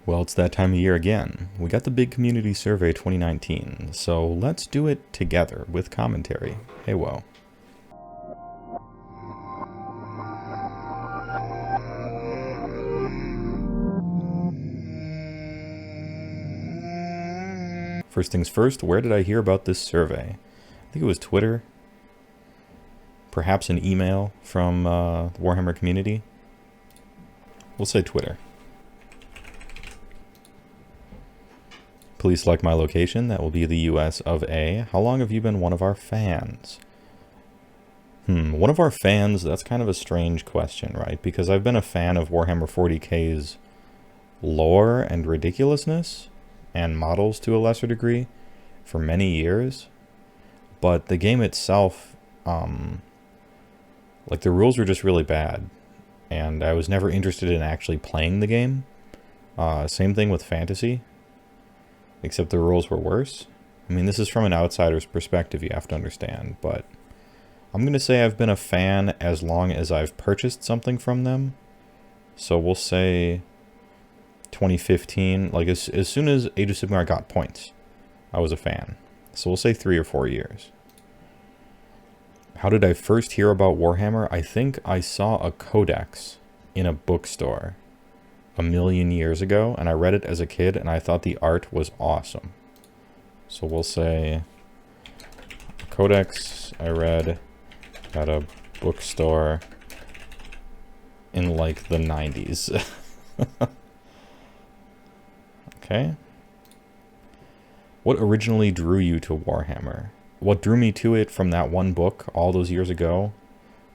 Well, it's that time of year again. We got the big Community Survey 2019, so let's do it together with commentary. HeyWoah. First things first, where did I hear about this survey? I think it was Twitter. Perhaps an email from the Warhammer community. We'll say Twitter. Please select my location. That will be the US of A. How long have you been one of our fans? One of our fans, that's kind of a strange question, right? Because I've been a fan of Warhammer 40k's lore and ridiculousness, and models to a lesser degree, for many years. But the game itself, like the rules were just really bad. And I was never interested in actually playing the game. Same thing with fantasy. Except the rules were worse. I mean, this is from an outsider's perspective, you have to understand, but I'm going to say I've been a fan as long as I've purchased something from them. So we'll say 2015, like as soon as Age of Sigmar got points, I was a fan. So we'll say 3 or 4 years. How did I first hear about Warhammer? I think I saw a codex in a bookstore a million years ago, and I read it as a kid, and I thought the art was awesome. So we'll say codex I read at a bookstore in like the 90s. Okay. What originally drew you to Warhammer? What drew me to it from that one book all those years ago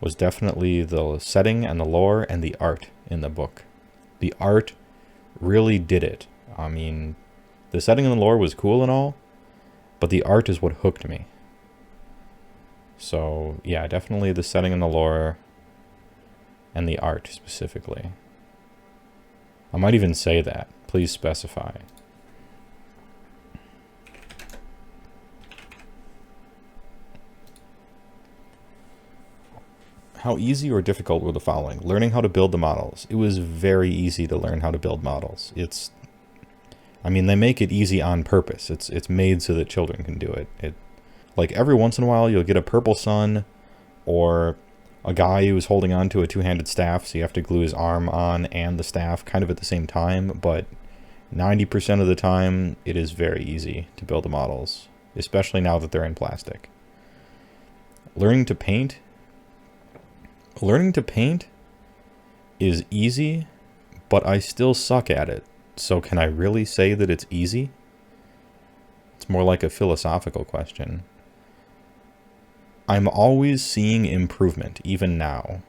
was definitely the setting and the lore and the art in the book. The art really did it. I mean, the setting and the lore was cool and all, but the art is what hooked me. So, yeah, definitely the setting and the lore and the art specifically. I might even say that. Please specify. How easy or difficult were the following? Learning how to build the models. It was very easy to learn how to build models. I mean, they make it easy on purpose. It's made so that children can do it. Like every once in a while, you'll get a purple sun or a guy who's holding on to a two-handed staff, so you have to glue his arm on and the staff kind of at the same time, but 90% of the time, it is very easy to build the models, especially now that they're in plastic. Learning to paint. Learning to paint is easy, but I still suck at it. So can I really say that it's easy? It's more like a philosophical question. I'm always seeing improvement, even now,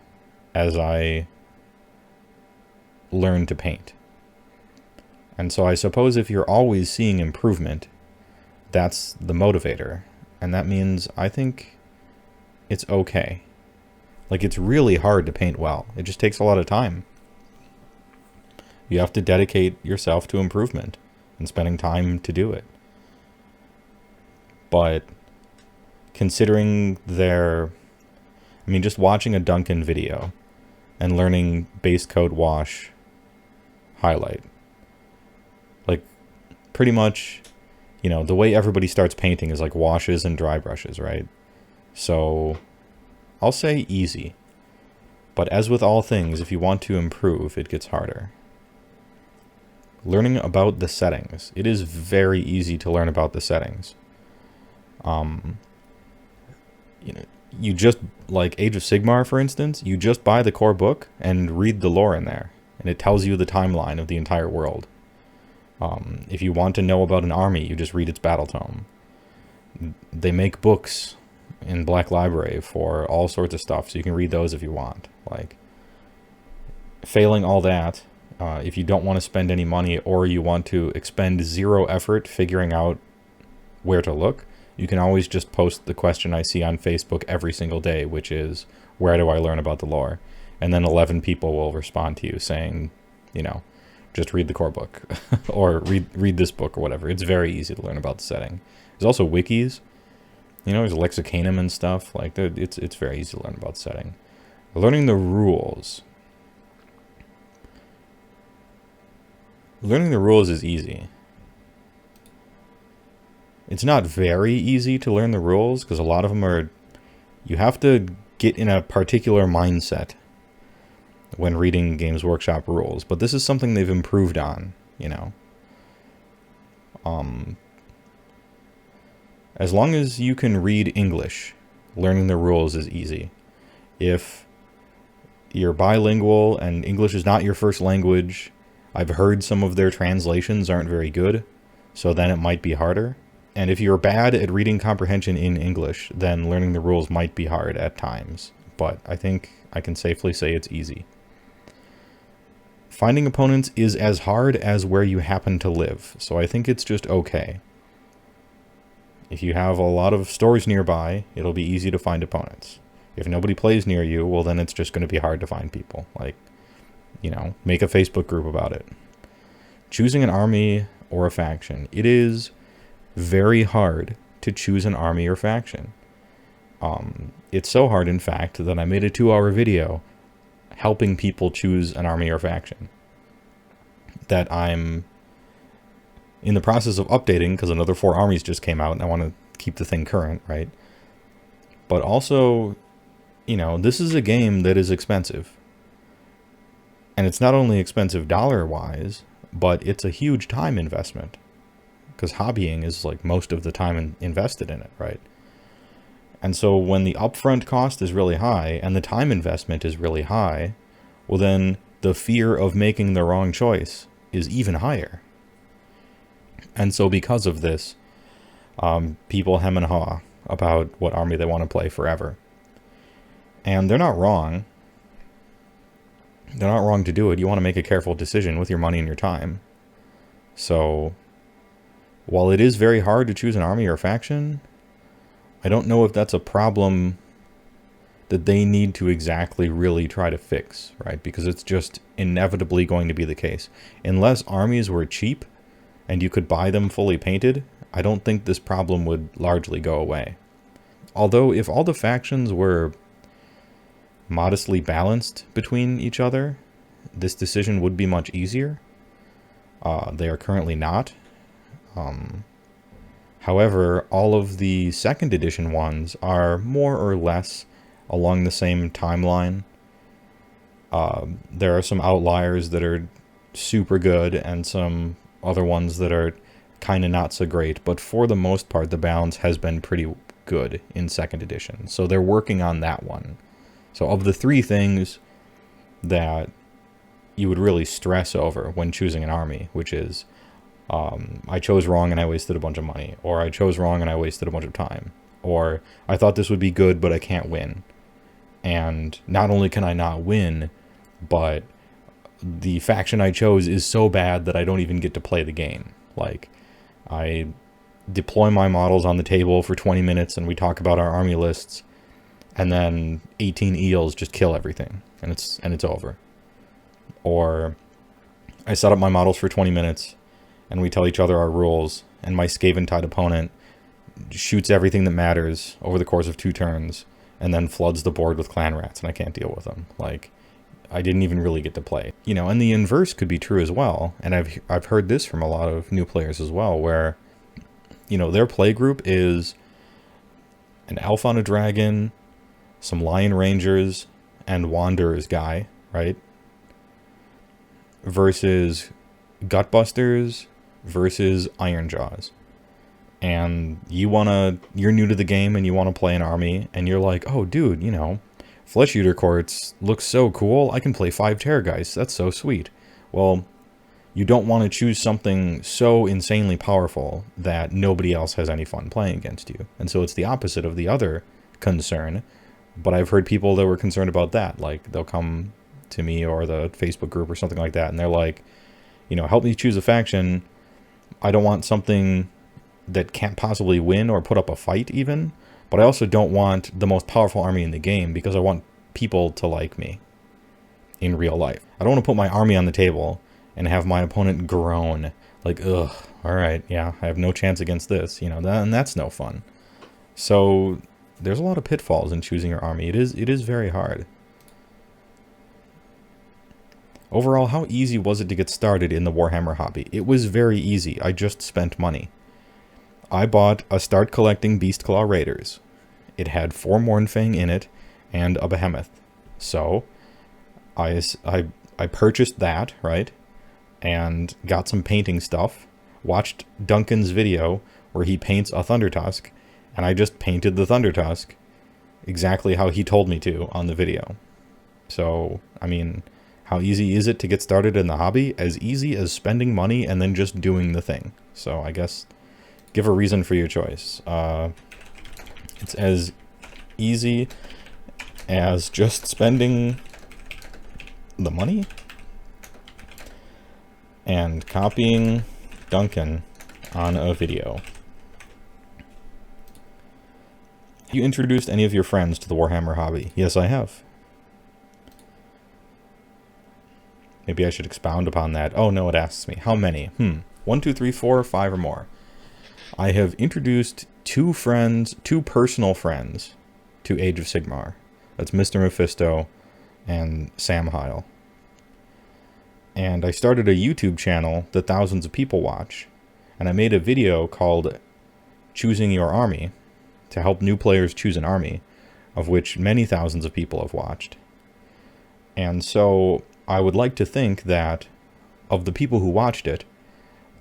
as I learn to paint. And so I suppose if you're always seeing improvement, that's the motivator. And that means I think it's okay. Like, it's really hard to paint well. It just takes a lot of time. You have to dedicate yourself to improvement and spending time to do it. But considering just watching a Duncan video and learning base coat wash highlight. Like, pretty much, the way everybody starts painting is like washes and dry brushes, right? So I'll say easy, but as with all things, if you want to improve, it gets harder. Learning about the settings. It is very easy to learn about the settings. You just, like Age of Sigmar, for instance, you just buy the core book and read the lore in there, and it tells you the timeline of the entire world. If you want to know about an army, you just read its battle tome. They make books in Black Library for all sorts of stuff, so you can read those if you want. Like, failing all that, if you don't want to spend any money or you want to expend zero effort figuring out where to look, you can always just post the question I see on Facebook every single day, which is, where do I learn about the lore? And then 11 people will respond to you saying, just read the core book or read this book or whatever. It's very easy to learn about the setting. There's also wikis. There's Lexicanum and stuff. Like, it's very easy to learn about the setting. Learning the rules. Learning the rules is easy. It's not very easy to learn the rules, because a lot of them are... You have to get in a particular mindset when reading Games Workshop rules. But this is something they've improved on, you know. As long as you can read English, learning the rules is easy. If you're bilingual and English is not your first language, I've heard some of their translations aren't very good, so then it might be harder. And if you're bad at reading comprehension in English, then learning the rules might be hard at times. But I think I can safely say it's easy. Finding opponents is as hard as where you happen to live, so I think it's just okay. If you have a lot of stores nearby, it'll be easy to find opponents. If nobody plays near you, well then it's just going to be hard to find people. Like, you know, make a Facebook group about it. Choosing an army or a faction. It is very hard to choose an army or faction. It's so hard, in fact, that I made a 2-hour video helping people choose an army or faction that I'm in the process of updating, because another 4 armies just came out and I want to keep the thing current, right? But also, you know, this is a game that is expensive. And it's not only expensive dollar-wise, but it's a huge time investment. Because hobbying is like most of the time invested in it, right? And so when the upfront cost is really high and the time investment is really high, well then the fear of making the wrong choice is even higher. And so because of this, people hem and haw about what army they want to play forever. And they're not wrong. They're not wrong to do it. You want to make a careful decision with your money and your time. So while it is very hard to choose an army or a faction, I don't know if that's a problem that they need to exactly really try to fix, right? Because it's just inevitably going to be the case. Unless armies were cheap and you could buy them fully painted, I don't think this problem would largely go away. Although if all the factions were modestly balanced between each other, this decision would be much easier. They are currently not. However, all of the 2nd edition ones are more or less along the same timeline. There are some outliers that are super good and some other ones that are kind of not so great, but for the most part the balance has been pretty good in 2nd edition. So they're working on that one. So of the 3 things that you would really stress over when choosing an army, which is I chose wrong and I wasted a bunch of money, or I chose wrong and I wasted a bunch of time, or I thought this would be good but I can't win. And not only can I not win, but the faction I chose is so bad that I don't even get to play the game. Like, I deploy my models on the table for 20 minutes and we talk about our army lists, and then 18 eels just kill everything and it's over. Or I set up my models for 20 minutes and we tell each other our rules, and my Skaven-Tide opponent shoots everything that matters over the course of 2 turns and then floods the board with clan rats and I can't deal with them. Like, I didn't even really get to play. You know, and the inverse could be true as well. And I've heard this from a lot of new players as well, where, you know, their play group is an elf on a dragon, some lion rangers, and wanderers guy, right? Versus gutbusters versus Ironjaws. And you're new to the game and you want to play an army, and you're like, oh dude, you know, Flesh Eater Courts looks so cool, I can play 5 Terrorgeists, that's so sweet. Well, you don't want to choose something so insanely powerful that nobody else has any fun playing against you. And so it's the opposite of the other concern, but I've heard people that were concerned about that. Like, they'll come to me or the Facebook group or something like that, and they're like, you know, help me choose a faction. I don't want something that can't possibly win or put up a fight even, but I also don't want the most powerful army in the game because I want people to like me in real life. I don't want to put my army on the table and have my opponent groan like, ugh, all right, yeah, I have no chance against this, you know, and that's no fun. So there's a lot of pitfalls in choosing your army. It is very hard. Overall, how easy was it to get started in the Warhammer hobby? It was very easy. I just spent money. I bought a Start Collecting Beastclaw Raiders. It had 4 Mournfang in it and a Behemoth. So I purchased that, right? And got some painting stuff. Watched Duncan's video where he paints a Thundertusk. And I just painted the Thundertusk exactly how he told me to on the video. So, I mean, how easy is it to get started in the hobby? As easy as spending money and then just doing the thing. So I guess give a reason for your choice. It's as easy as just spending the money and copying Duncan on a video. Have you introduced any of your friends to the Warhammer hobby? Yes, I have. Maybe I should expound upon that. Oh no, it asks me. How many? 1, 2, 3, 4, 5 or more. I have introduced 2 personal friends to Age of Sigmar. That's Mr. Mephisto and Sam Heil. And I started a YouTube channel that thousands of people watch. And I made a video called Choosing Your Army to help new players choose an army, of which many thousands of people have watched. And so I would like to think that of the people who watched it,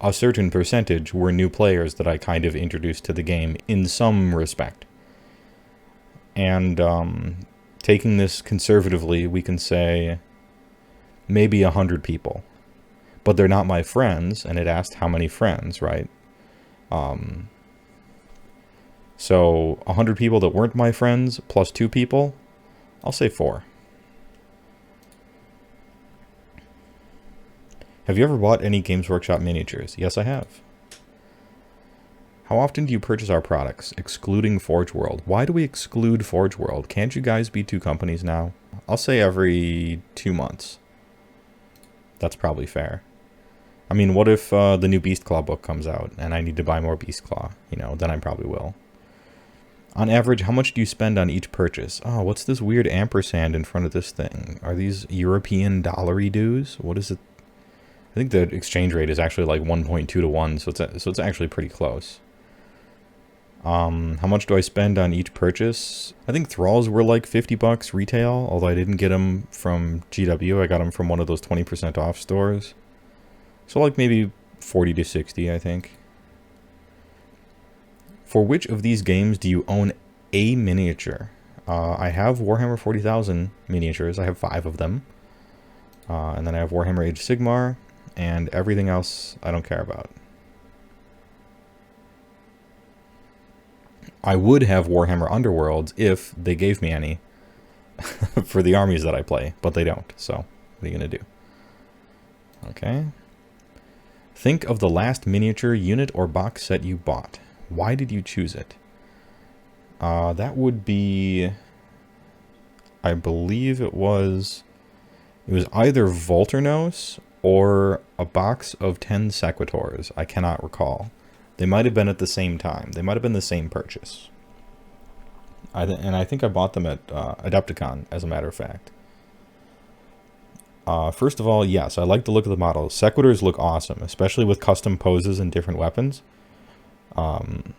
a certain percentage were new players that I kind of introduced to the game in some respect. And taking this conservatively, we can say maybe 100 people. But they're not my friends, and it asked how many friends, right? So 100 people that weren't my friends plus 2 people, I'll say 4. Have you ever bought any Games Workshop miniatures? Yes, I have. How often do you purchase our products, excluding Forge World? Why do we exclude Forge World? Can't you guys be 2 companies now? I'll say every 2 months. That's probably fair. I mean, what if the new Beastclaw book comes out and I need to buy more Beastclaw? You know, then I probably will. On average, how much do you spend on each purchase? Oh, what's this weird ampersand in front of this thing? Are these European dollary dues? What is it? I think the exchange rate is actually like 1.2 to 1, so it's actually pretty close. How much do I spend on each purchase? I think Thralls were like $50 retail, although I didn't get them from GW. I got them from one of those 20% off stores. So like maybe 40 to 60, I think. For which of these games do you own a miniature? I have Warhammer 40,000 miniatures. I have 5 of them. And then I have Warhammer Age of Sigmar, and everything else I don't care about. I would have Warhammer Underworlds if they gave me any for the armies that I play, but they don't. So what are you going to do? Okay. Think of the last miniature unit or box set you bought. Why did you choose it? That would be, I believe it was either Volturnos or a box of 10 Sequitors. I cannot recall. They might have been at the same time. They might have been the same purchase. And I think I bought them at Adepticon, as a matter of fact. First of all, yes, I like the look of the models. Sequitors look awesome, especially with custom poses and different weapons. And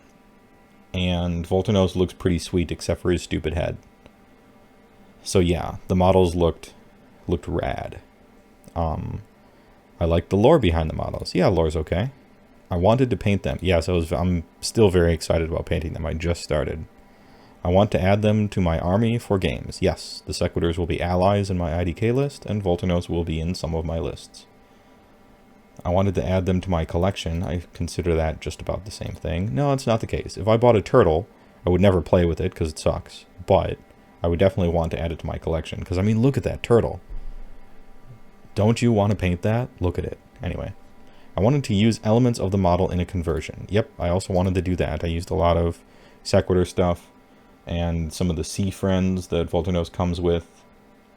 Volturnos looks pretty sweet, except for his stupid head. So yeah, the models looked rad. I like the lore behind the models. Yeah, lore's okay. I wanted to paint them. Yes, I'm still very excited about painting them. I just started. I want to add them to my army for games. Yes, the Sequitors will be allies in my IDK list, and Volturnos will be in some of my lists. I wanted to add them to my collection. I consider that just about the same thing. No, it's not the case. If I bought a turtle, I would never play with it because it sucks. But I would definitely want to add it to my collection. Because, I mean, look at that turtle. Don't you want to paint that? Look at it. Anyway. I wanted to use elements of the model in a conversion. Yep, I also wanted to do that. I used a lot of Sequitur stuff and some of the Sea Friends that Volturnos comes with.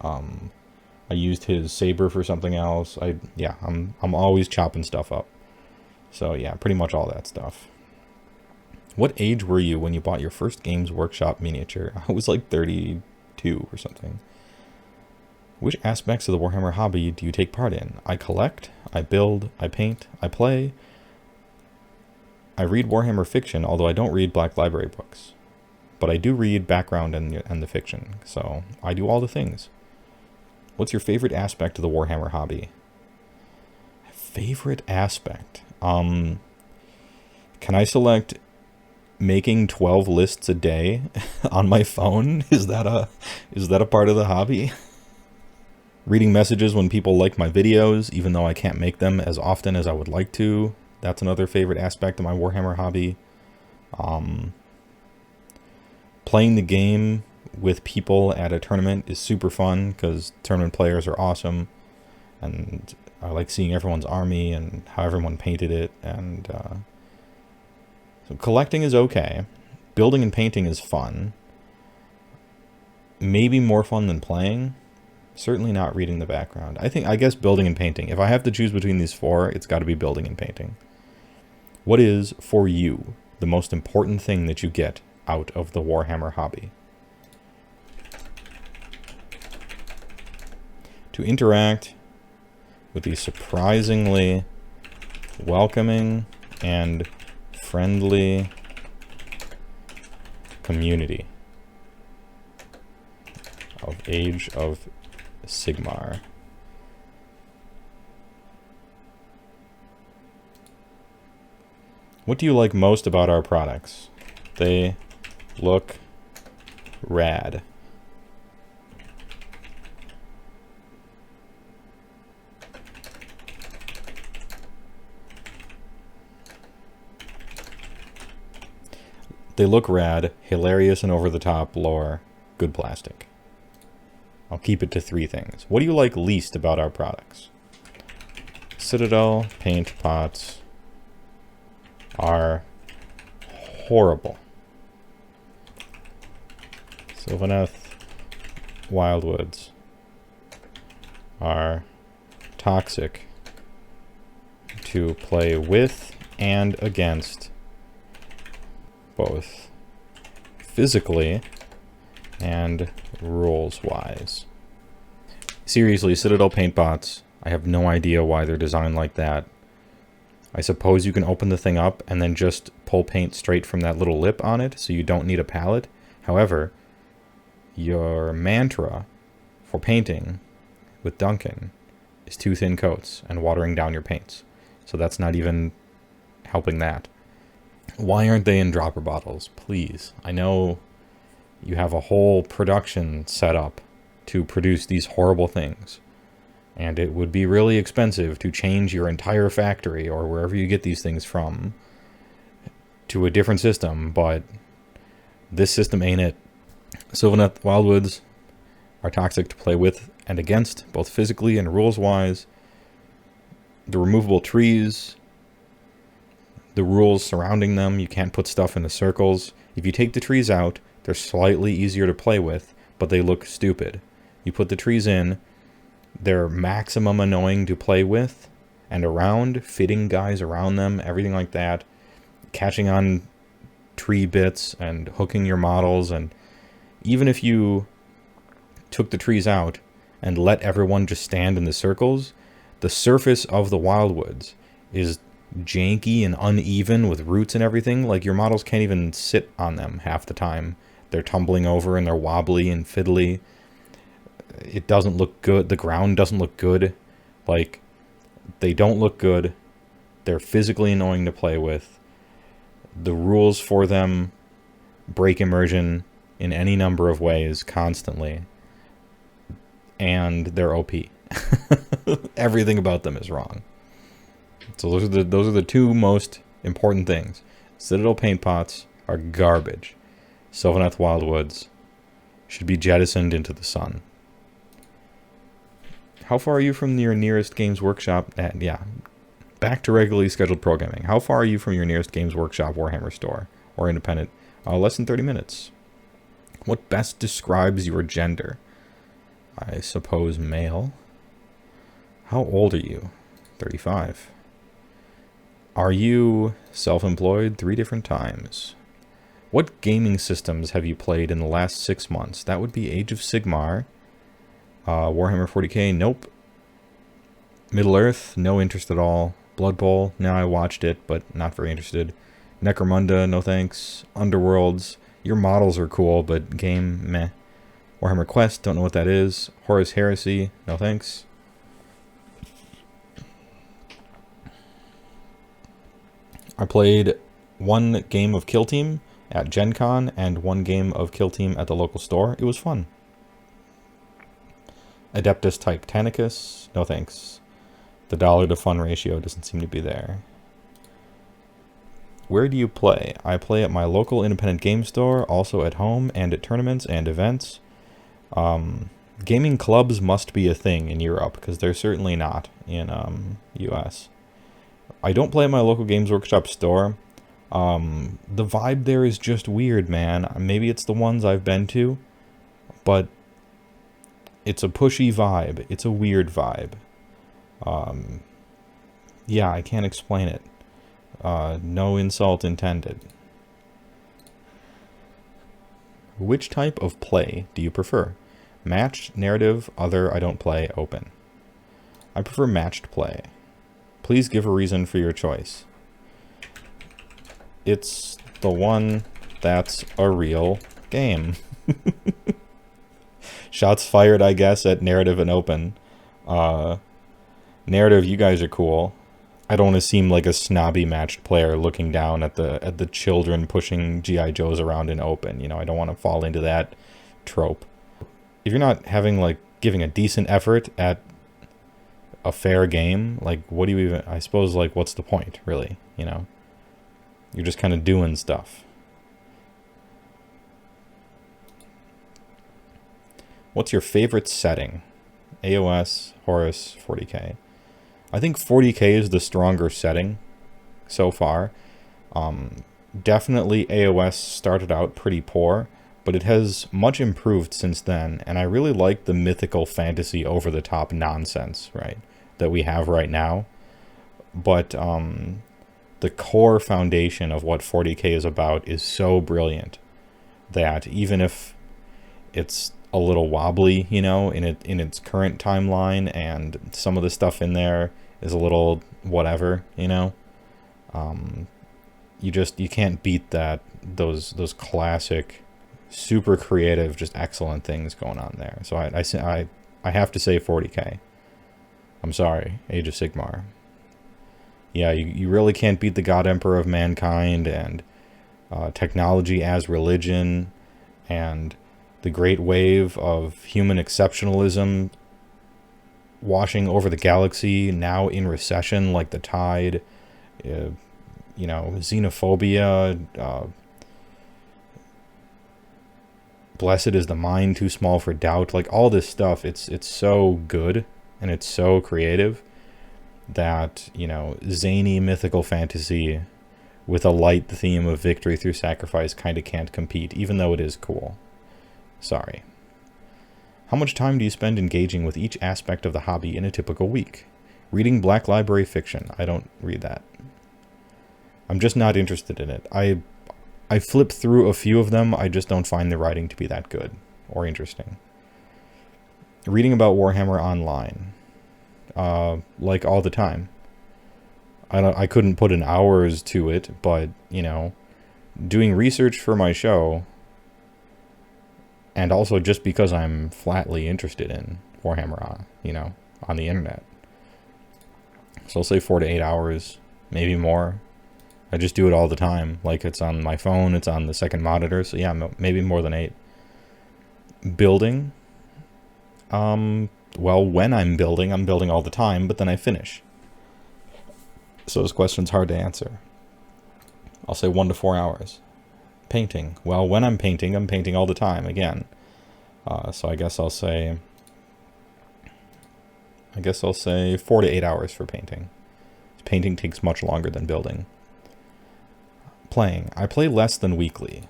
I used his saber for something else. I'm always chopping stuff up. So yeah, pretty much all that stuff. What age were you when you bought your first Games Workshop miniature? I was like 32 or something. Which aspects of the Warhammer hobby do you take part in? I collect, I build, I paint, I play. I read Warhammer fiction, although I don't read Black Library books. But I do read background and the fiction, so I do all the things. What's your favorite aspect of the Warhammer hobby? Favorite aspect? Can I select making 12 lists a day on my phone? Is that a part of the hobby? Reading messages when people like my videos, even though I can't make them as often as I would like to. That's another favorite aspect of my Warhammer hobby. Playing the game with people at a tournament is super fun because tournament players are awesome, and I like seeing everyone's army and how everyone painted it. And so collecting is okay. Building and painting is fun. Maybe more fun than playing. Certainly not reading the background. I guess building and painting. If I have to choose between these four, it's got to be building and painting. What is, for you, the most important thing that you get out of the Warhammer hobby? To interact with the surprisingly welcoming and friendly community of Age of Sigmar. What do you like most about our products? They look rad. They look rad, hilarious and over-the-top lore, good plastic. I'll keep it to 3 things. What do you like least about our products? Citadel paint pots are horrible. Sylvaneth Wildwoods are toxic to play with and against, both physically and rules-wise. Seriously, Citadel paint pots, I have no idea why they're designed like that. I suppose you can open the thing up and then just pull paint straight from that little lip on it, so you don't need a palette. However, your mantra for painting with Duncan is 2 thin coats and watering down your paints. So that's not even helping that. Why aren't they in dropper bottles? Please. I know you have a whole production set up to produce these horrible things, and it would be really expensive to change your entire factory or wherever you get these things from to a different system, but this system ain't it. Sylvaneth Wildwoods are toxic to play with and against, both physically and rules-wise. The removable trees, the rules surrounding them, you can't put stuff into circles. If you take the trees out, they're slightly easier to play with, but they look stupid. You put the trees in, they're maximum annoying to play with and around, fitting guys around them, everything like that, catching on tree bits and hooking your models. And even if you took the trees out and let everyone just stand in the circles, the surface of the Wildwoods is janky and uneven with roots and everything. Like, your models can't even sit on them half the time. They're tumbling over and they're wobbly and fiddly. It doesn't look good. The ground doesn't look good. Like, they don't look good. They're physically annoying to play with. The rules for them break immersion in any number of ways constantly. And they're OP. Everything about them is wrong. So those are the 2 most important things. Citadel paint pots are garbage. Sylvaneth Wildwoods should be jettisoned into the sun. How far are you from your nearest Games Workshop? Back to regularly scheduled programming. How far are you from your nearest Games Workshop Warhammer store or independent? Less than 30 minutes. What best describes your gender? I suppose male. How old are you? 35. Are you self-employed? 3 different times. What gaming systems have you played in the last 6 months? That would be Age of Sigmar, Warhammer 40k, nope. Middle-earth, no interest at all. Blood Bowl, now I watched it, but not very interested. Necromunda, no thanks. Underworlds, your models are cool, but game, meh. Warhammer Quest, don't know what that is. Horus Heresy, no thanks. I played one game of Kill Team at Gen Con and one game of Kill Team at the local store. It was fun. Adeptus Titanicus, no thanks. The dollar to fun ratio doesn't seem to be there. Where do you play? I play at my local independent game store, also at home and at tournaments and events. Gaming clubs must be a thing in Europe, because they're certainly not in US. I don't play at my local Games Workshop store. The vibe there is just weird, man. Maybe it's the ones I've been to, but it's a pushy vibe. It's a weird vibe. Yeah, I can't explain it. No insult intended. Which type of play do you prefer? Matched, narrative, other, I don't play, open. I prefer matched play. Please give a reason for your choice. It's the one that's a real game. Shots fired, I guess, at narrative and open. Narrative, you guys are cool. I don't want to seem like a snobby matched player looking down at the children pushing G.I. Joes around in open. You know, I don't want to fall into that trope. If you're not having, like, giving a decent effort at a fair game, like, what do you even, I suppose, like, what's the point, really, you know? You're just kind of doing stuff. What's your favorite setting? AOS, Horus, 40k. I think 40k is the stronger setting so far. Definitely AOS started out pretty poor, but it has much improved since then, and I really like the mythical fantasy over-the-top nonsense, right, that we have right now. But the core foundation of what 40k is about is so brilliant that even if it's a little wobbly, you know, in its current timeline, and some of the stuff in there is a little whatever, you know, you can't beat those classic, super creative, just excellent things going on there. So I have to say 40k. I'm sorry, Age of Sigmar. Yeah, you really can't beat the God Emperor of Mankind, and technology as religion, and the great wave of human exceptionalism washing over the galaxy, now in recession like the tide, you know, xenophobia, blessed is the mind too small for doubt, like all this stuff, it's so good and it's so creative that, you know, zany mythical fantasy with a light theme of victory through sacrifice kind of can't compete, even though it is cool. Sorry. How much time do you spend engaging with each aspect of the hobby in a typical week? Reading Black Library fiction. I don't read that. I'm just not interested in it. I flip through a few of them. I just don't find the writing to be that good or interesting. Reading about Warhammer online. Like all the time. I couldn't put in hours to it, but, you know, doing research for my show, and also just because I'm flatly interested in Warhammer, you know, on the internet. So I'll say 4 to 8 hours, maybe more. I just do it all the time. Like, it's on my phone, it's on the second monitor, so yeah, maybe more than 8. Building. Well, when I'm building all the time, but then I finish. So this question's hard to answer. I'll say 1 to 4 hours. Painting. Well, when I'm painting all the time, again. So I guess I'll say 4 to 8 hours for painting. Painting takes much longer than building. Playing. I play less than weekly.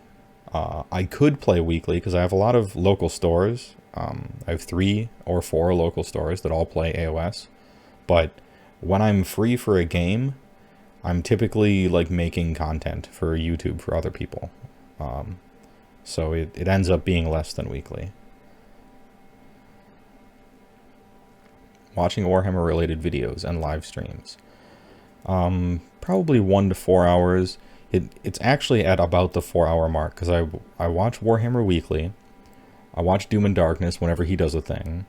I could play weekly because I have a lot of local stores. I have 3 or 4 local stores that all play AOS. But when I'm free for a game, I'm typically like making content for YouTube for other people. So it ends up being less than weekly. watching Warhammer related videos and live streams. Probably 1 to 4 hours. It's actually at about the 4-hour mark, because I watch Warhammer weekly. I watch Doom and Darkness whenever he does a thing.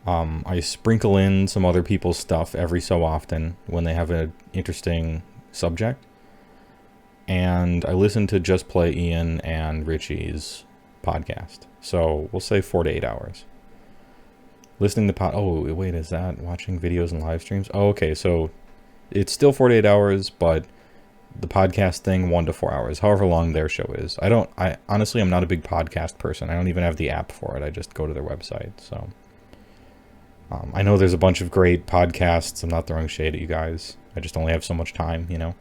I sprinkle in some other people's stuff every so often when they have an interesting subject. And I listen to Just Play Ian and Richie's podcast. So we'll say 4 to 8 hours. Listening to oh, wait, is that watching videos and live streams? Oh, okay, so it's still 4 to 8 hours, but the podcast thing 1 to 4 hours, however long their show is. I honestly, I'm not a big podcast person. I don't even have the app for it. I just go to their website. So I know there's a bunch of great podcasts. I'm not throwing shade at you guys. I just only have so much time, you know.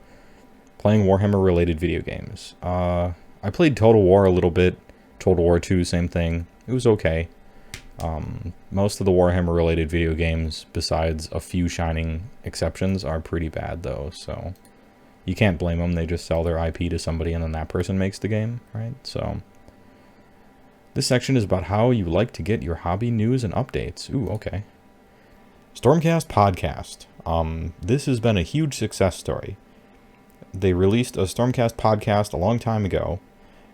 Playing Warhammer related video games. I played Total War a little bit. Total War 2, same thing. It was okay. Most of the Warhammer related video games, besides a few shining exceptions, are pretty bad though, so you can't blame them. They just sell their IP to somebody and then that person makes the game, right? So this section is about how you like to get your hobby news and updates. Ooh, okay. Stormcast podcast. This has been a huge success story. They released a Stormcast podcast a long time ago,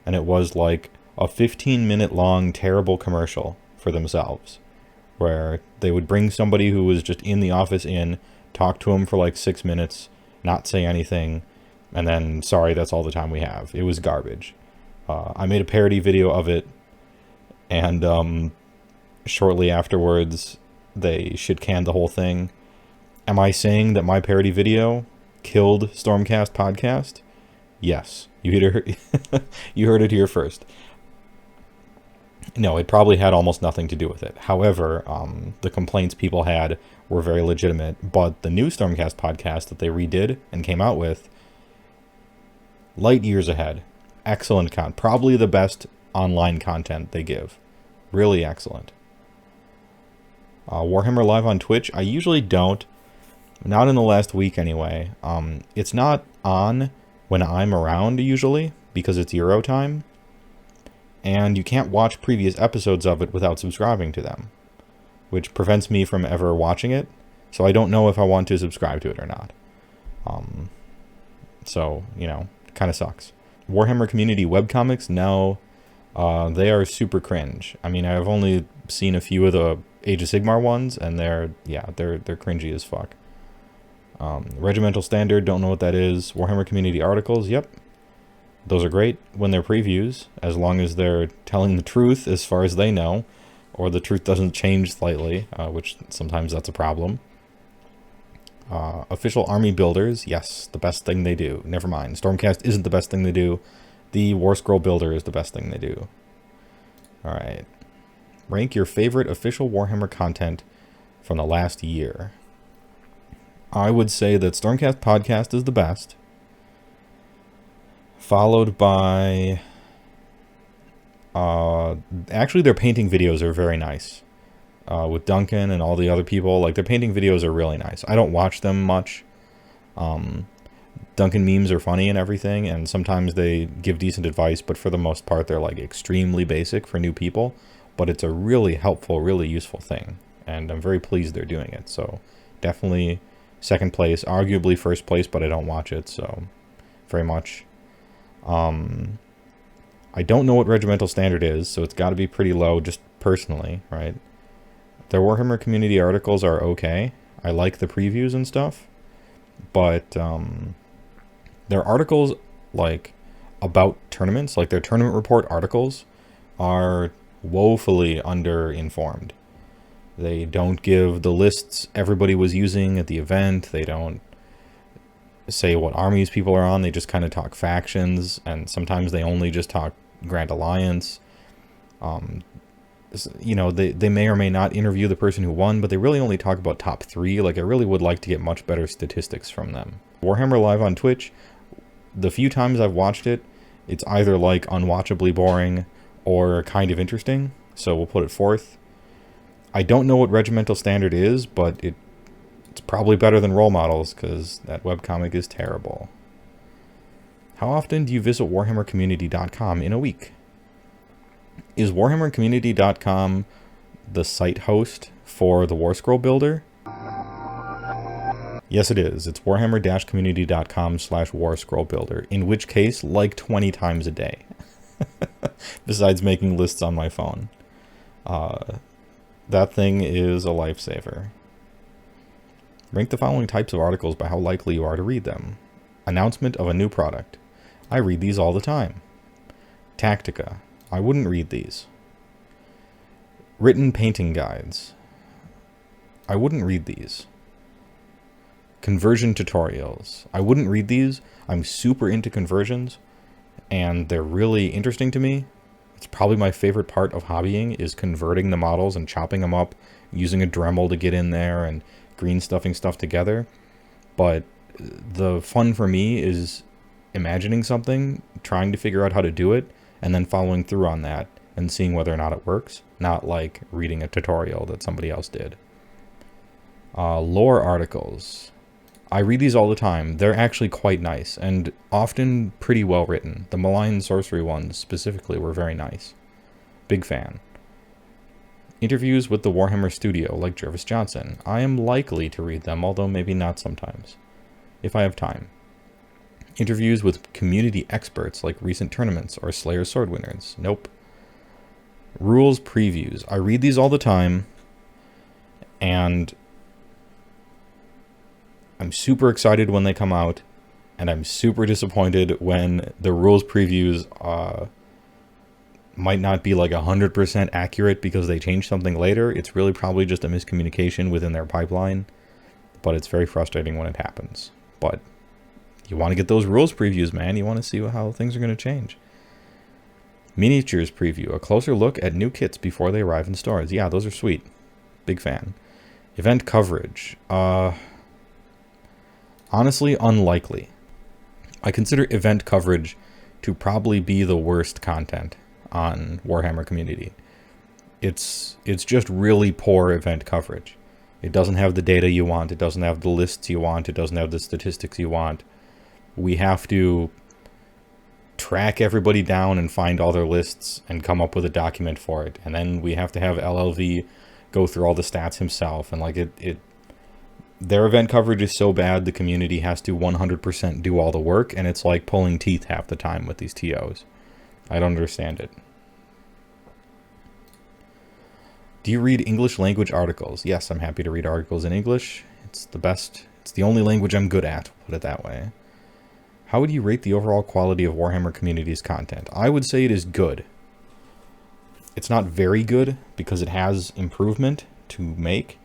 and it was like a 15-minute long terrible commercial for themselves, where they would bring somebody who was just in the office in, talk to him for like 6 minutes, not say anything, and then, sorry, that's all the time we have. It was garbage. I made a parody video of it, and shortly afterwards, they shit-canned the whole thing. Am I saying that my parody video killed Stormcast podcast? Yes. You heard it here first. No, it probably had almost nothing to do with it. However, the complaints people had were very legitimate, but the new Stormcast podcast that they redid and came out with, light years ahead. Excellent content. Probably the best online content they give. Really excellent. Warhammer Live on Twitch, I usually don't. Not in the last week anyway. It's not on when I'm around usually, because it's Euro time. And you can't watch previous episodes of it without subscribing to them, which prevents me from ever watching it. So I don't know if I want to subscribe to it or not. So, you know, it kind of sucks. Warhammer Community webcomics, no. They are super cringe. I mean, I've only seen a few of the Age of Sigmar ones, and they're cringy as fuck. Regimental Standard, don't know what that is. Warhammer Community articles, yep. Those are great when they're previews, as long as they're telling the truth as far as they know, or the truth doesn't change slightly, which sometimes that's a problem. Official army builders, yes, the best thing they do. Never mind, Stormcast isn't the best thing they do. The War Scroll builder is the best thing they do. Alright. Rank your favorite official Warhammer content from the last year. I would say that Stormcast podcast is the best, followed by actually their painting videos are very nice, with Duncan and all the other people. Like, their painting videos are really nice. I don't watch them much. Duncan memes are funny and everything, and sometimes they give decent advice, but for the most part they're like extremely basic for new people, but it's a really helpful, really useful thing, and I'm very pleased they're doing it. So definitely second place, arguably first place, but I don't watch it, so very much. I don't know what Regimental Standard is, so it's got to be pretty low, just personally, right? Their Warhammer Community articles are okay. I like the previews and stuff, but their articles, like, about tournaments, like their tournament report articles, are woefully under-informed. They don't give the lists everybody was using at the event. They don't say what armies people are on. They just kind of talk factions, and sometimes they only just talk Grand Alliance. You know, they may or may not interview the person who won, but they really only talk about top 3. Like, I really would like to get much better statistics from them. Warhammer Live on Twitch, the few times I've watched it, it's either like unwatchably boring or kind of interesting, so we'll put it 4th. I don't know what Regimental Standard is, but it's probably better than Role Models, because that webcomic is terrible. How often do you visit warhammercommunity.com in a week? Is warhammercommunity.com the site host for the War Scroll Builder? Yes, it is. It's warhammer-community.com/warscrollbuilder, in which case, like 20 times a day. Besides making lists on my phone. That thing is a lifesaver. Rank the following types of articles by how likely you are to read them. Announcement of a new product. I read these all the time. Tactica. I wouldn't read these. Written painting guides. I wouldn't read these. Conversion tutorials. I wouldn't read these. I'm super into conversions, and they're really interesting to me. It's probably my favorite part of hobbying is converting the models and chopping them up, using a Dremel to get in there and green stuffing stuff together. But the fun for me is imagining something, trying to figure out how to do it, and then following through on that and seeing whether or not it works. Not like reading a tutorial that somebody else did. Lore articles. I read these all the time. They're actually quite nice, and often pretty well written. The Malign Sorcery ones, specifically, were very nice. Big fan. Interviews with the Warhammer studio, like Jervis Johnson. I am likely to read them, although maybe not sometimes, if I have time. Interviews with community experts, like recent tournaments or Slayer Sword winners. Nope. Rules previews. I read these all the time, and I'm super excited when they come out, and I'm super disappointed when the rules previews might not be like 100% accurate because they change something later. It's really probably just a miscommunication within their pipeline, but it's very frustrating when it happens. But you want to get those rules previews, man. You want to see how things are going to change. Miniatures preview, a closer look at new kits before they arrive in stores. Yeah, those are sweet. Big fan. Event coverage. Honestly, unlikely. I consider event coverage to probably be the worst content on Warhammer Community. It's just really poor event coverage. It doesn't have the data you want. It doesn't have the lists you want. It doesn't have the statistics you want. We have to track everybody down and find all their lists and come up with a document for it. And then we have to have LLV go through all the stats himself. And like their event coverage is so bad, the community has to 100% do all the work, and it's like pulling teeth half the time with these TOs. I don't understand it. Do you read English language articles? Yes, I'm happy to read articles in English. It's the best. It's the only language I'm good at, put it that way. How would you rate the overall quality of Warhammer Community's content? I would say it is good. It's not very good because it has improvement to make,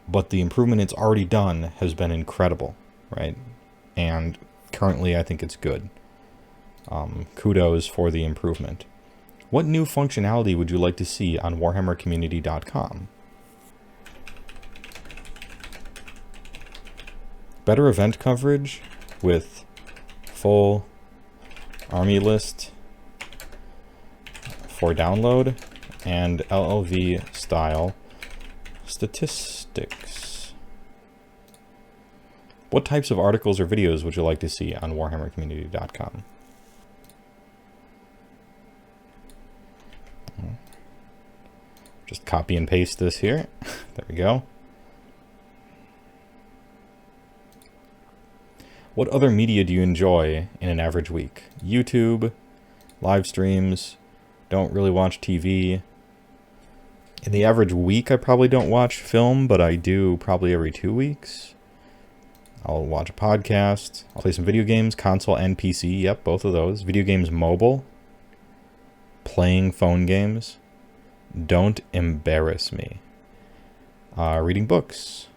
but the improvement it's already done has been incredible, right? And currently I think it's good. Kudos for the improvement. What new functionality would you like to see on warhammercommunity.com? Better event coverage with full army list for download and LLV style statistics. What types of articles or videos would you like to see on warhammercommunity.com? Just copy and paste this here. There we go. What other media do you enjoy in an average week? YouTube, live streams, don't really watch TV. In the average week, I probably don't watch film, but I do probably every 2 weeks. I'll watch a podcast. I'll play some video games, console and PC. Yep, both of those. Video games mobile. Playing phone games. Don't embarrass me. Reading books.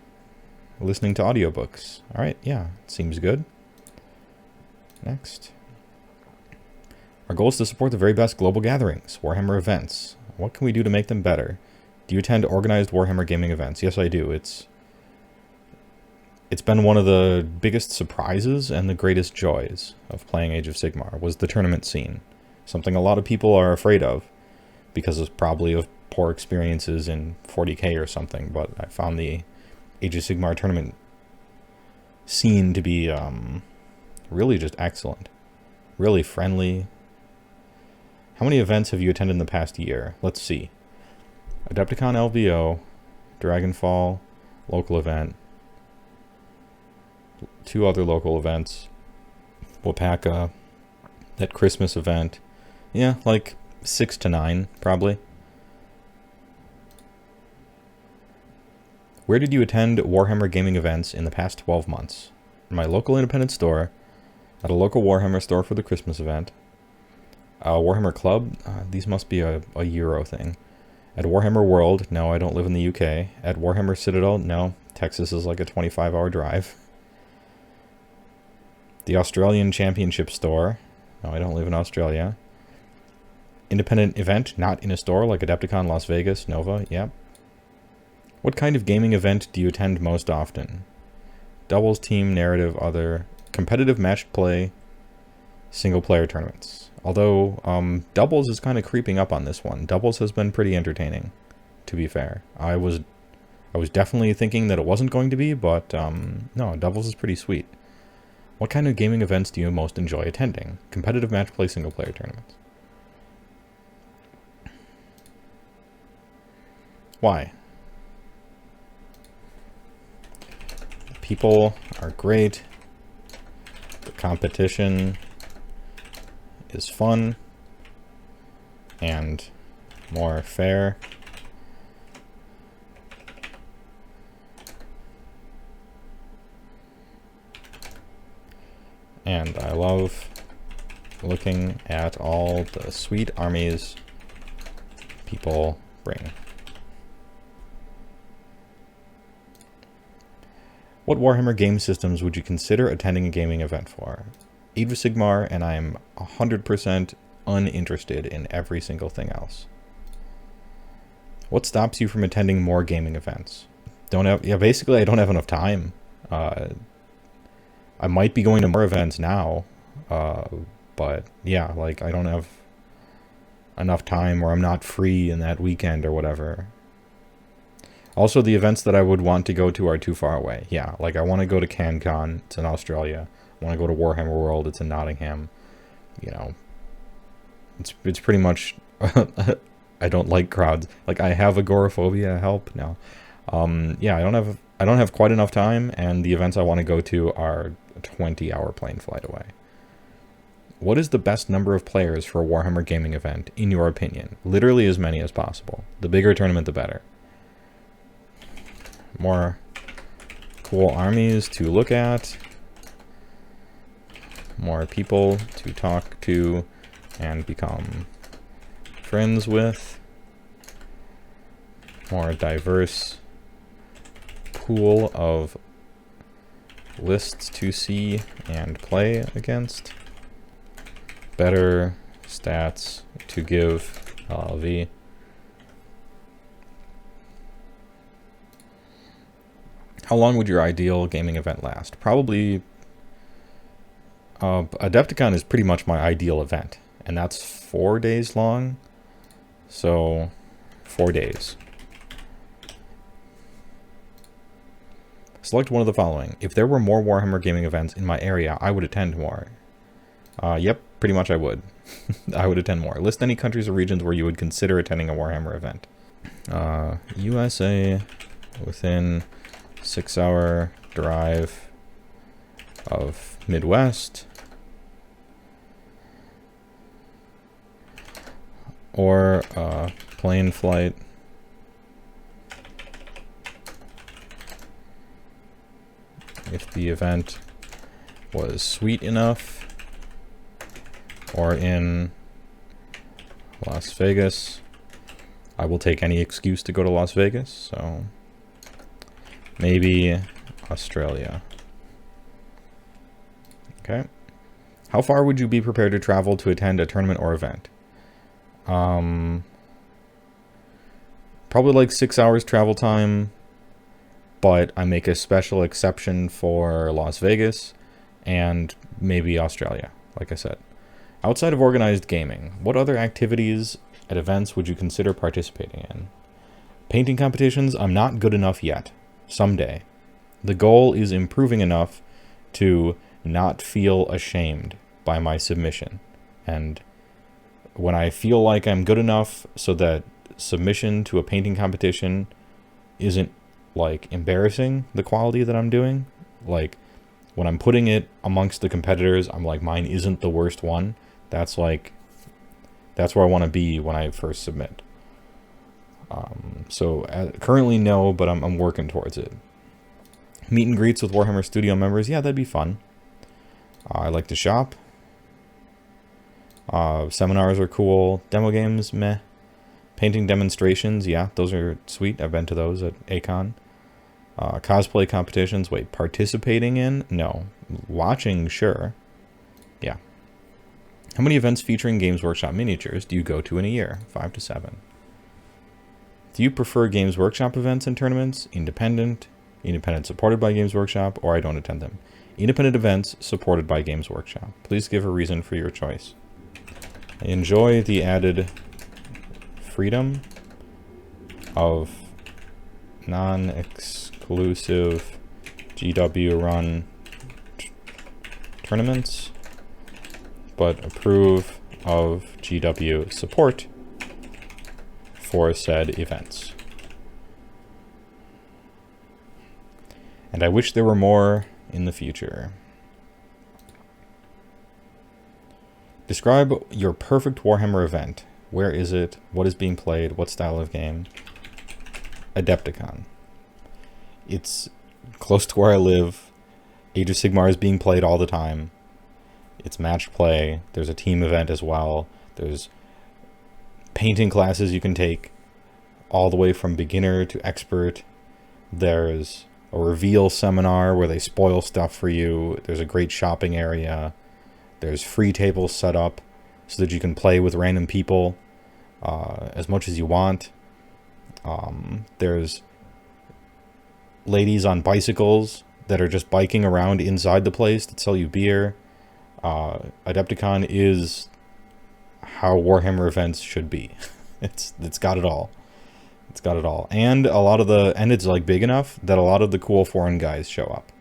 Listening to audiobooks. All right, yeah, seems good. Next. Our goal is to support the very best global gatherings, Warhammer events. What can we do to make them better? Do you attend organized Warhammer gaming events? Yes, I do. It's been one of the biggest surprises and the greatest joys of playing Age of Sigmar was the tournament scene. Something a lot of people are afraid of because of probably of poor experiences in 40k or something, but I found the Age of Sigmar tournament scene to be really just excellent. Really friendly. How many events have you attended in the past year? Let's see. Adepticon LVO, Dragonfall, local event, 2 other local events, Wapaka, that Christmas event. Yeah, like 6 to 9, probably. Where did you attend Warhammer gaming events in the past 12 months? In my local independent store, at a local Warhammer store for the Christmas event, Warhammer Club, these must be a Euro thing. At Warhammer World, no, I don't live in the UK. At Warhammer Citadel, no, Texas is like a 25-hour drive. The Australian Championship store, no, I don't live in Australia. Independent event, not in a store, like Adepticon Las Vegas, Nova, yep. What kind of gaming event do you attend most often? Doubles, team, narrative, other, competitive matched play, single-player tournaments. Although, doubles is kind of creeping up on this one. Doubles has been pretty entertaining, to be fair. I was definitely thinking that it wasn't going to be, but, no, doubles is pretty sweet. What kind of gaming events do you most enjoy attending? Competitive match play, single-player tournaments. Why? The people are great. The competition is fun and more fair. And I love looking at all the sweet armies people bring. What Warhammer game systems would you consider attending a gaming event for? Age of Sigmar, and I'm 100% uninterested in every single thing else. What stops you from attending more gaming events? Basically I don't have enough time. I might be going to more events now, but yeah, like I don't have enough time, or I'm not free in that weekend or whatever. Also, the events that I would want to go to are too far away. Yeah, like I want to go to CanCon, it's in Australia. I want to go to Warhammer World, it's in Nottingham. You know, it's pretty much, I don't like crowds. Like I have agoraphobia, help, no. Yeah, I don't have quite enough time, and the events I want to go to are a 20-hour plane flight away. What is the best number of players for a Warhammer gaming event, in your opinion? Literally as many as possible. The bigger tournament, the better. More cool armies to look at. More people to talk to and become friends with. More diverse pool of lists to see and play against. Better stats to give LV. How long would your ideal gaming event last? Probably Adepticon is pretty much my ideal event, and that's 4 days long. So 4 days. Select one of the following. If there were more Warhammer gaming events in my area, I would attend more. Yep, pretty much I would. I would attend more. List any countries or regions where you would consider attending a Warhammer event. USA, within 6-hour drive of Midwest. Or plane flight. If the event was sweet enough, or in Las Vegas. I will take any excuse to go to Las Vegas, so maybe Australia. Okay. How far would you be prepared to travel to attend a tournament or event? Probably like 6 hours travel time, but I make a special exception for Las Vegas and maybe Australia, like I said. Outside of organized gaming, what other activities at events would you consider participating in? Painting competitions, I'm not good enough yet. Someday. The goal is improving enough to not feel ashamed by my submission. And when I feel like I'm good enough so that submission to a painting competition isn't like embarrassing the quality that I'm doing. Like when I'm putting it amongst the competitors, I'm like, mine isn't the worst one. That's where I want to be when I first submit. Currently no, but I'm working towards it. Meet and greets with Warhammer Studio members. Yeah, that'd be fun. I like to shop. Seminars are cool. Demo games, meh. Painting demonstrations, yeah, those are sweet. I've been to those at A-Kon. Cosplay competitions, wait, participating in? No. Watching, sure. Yeah. How many events featuring Games Workshop miniatures do you go to in a year? 5 to 7. Do you prefer Games Workshop events and tournaments? Independent supported by Games Workshop, or I don't attend them. Independent events supported by Games Workshop. Please give a reason for your choice. I enjoy the added freedom of non-exclusive GW-run tournaments, but approve of GW support for said events. And I wish there were more in the future. Describe your perfect Warhammer event. Where is it? What is being played? What style of game? Adepticon. It's close to where I live. Age of Sigmar is being played all the time. It's matched play. There's a team event as well. There's painting classes you can take all the way from beginner to expert. There's a reveal seminar where they spoil stuff for you. There's a great shopping area. There's free tables set up so that you can play with random people as much as you want. There's ladies on bicycles that are just biking around inside the place that sell you beer. Adepticon is how Warhammer events should be. It's got it all. It's got it all. And it's like big enough that a lot of the cool foreign guys show up.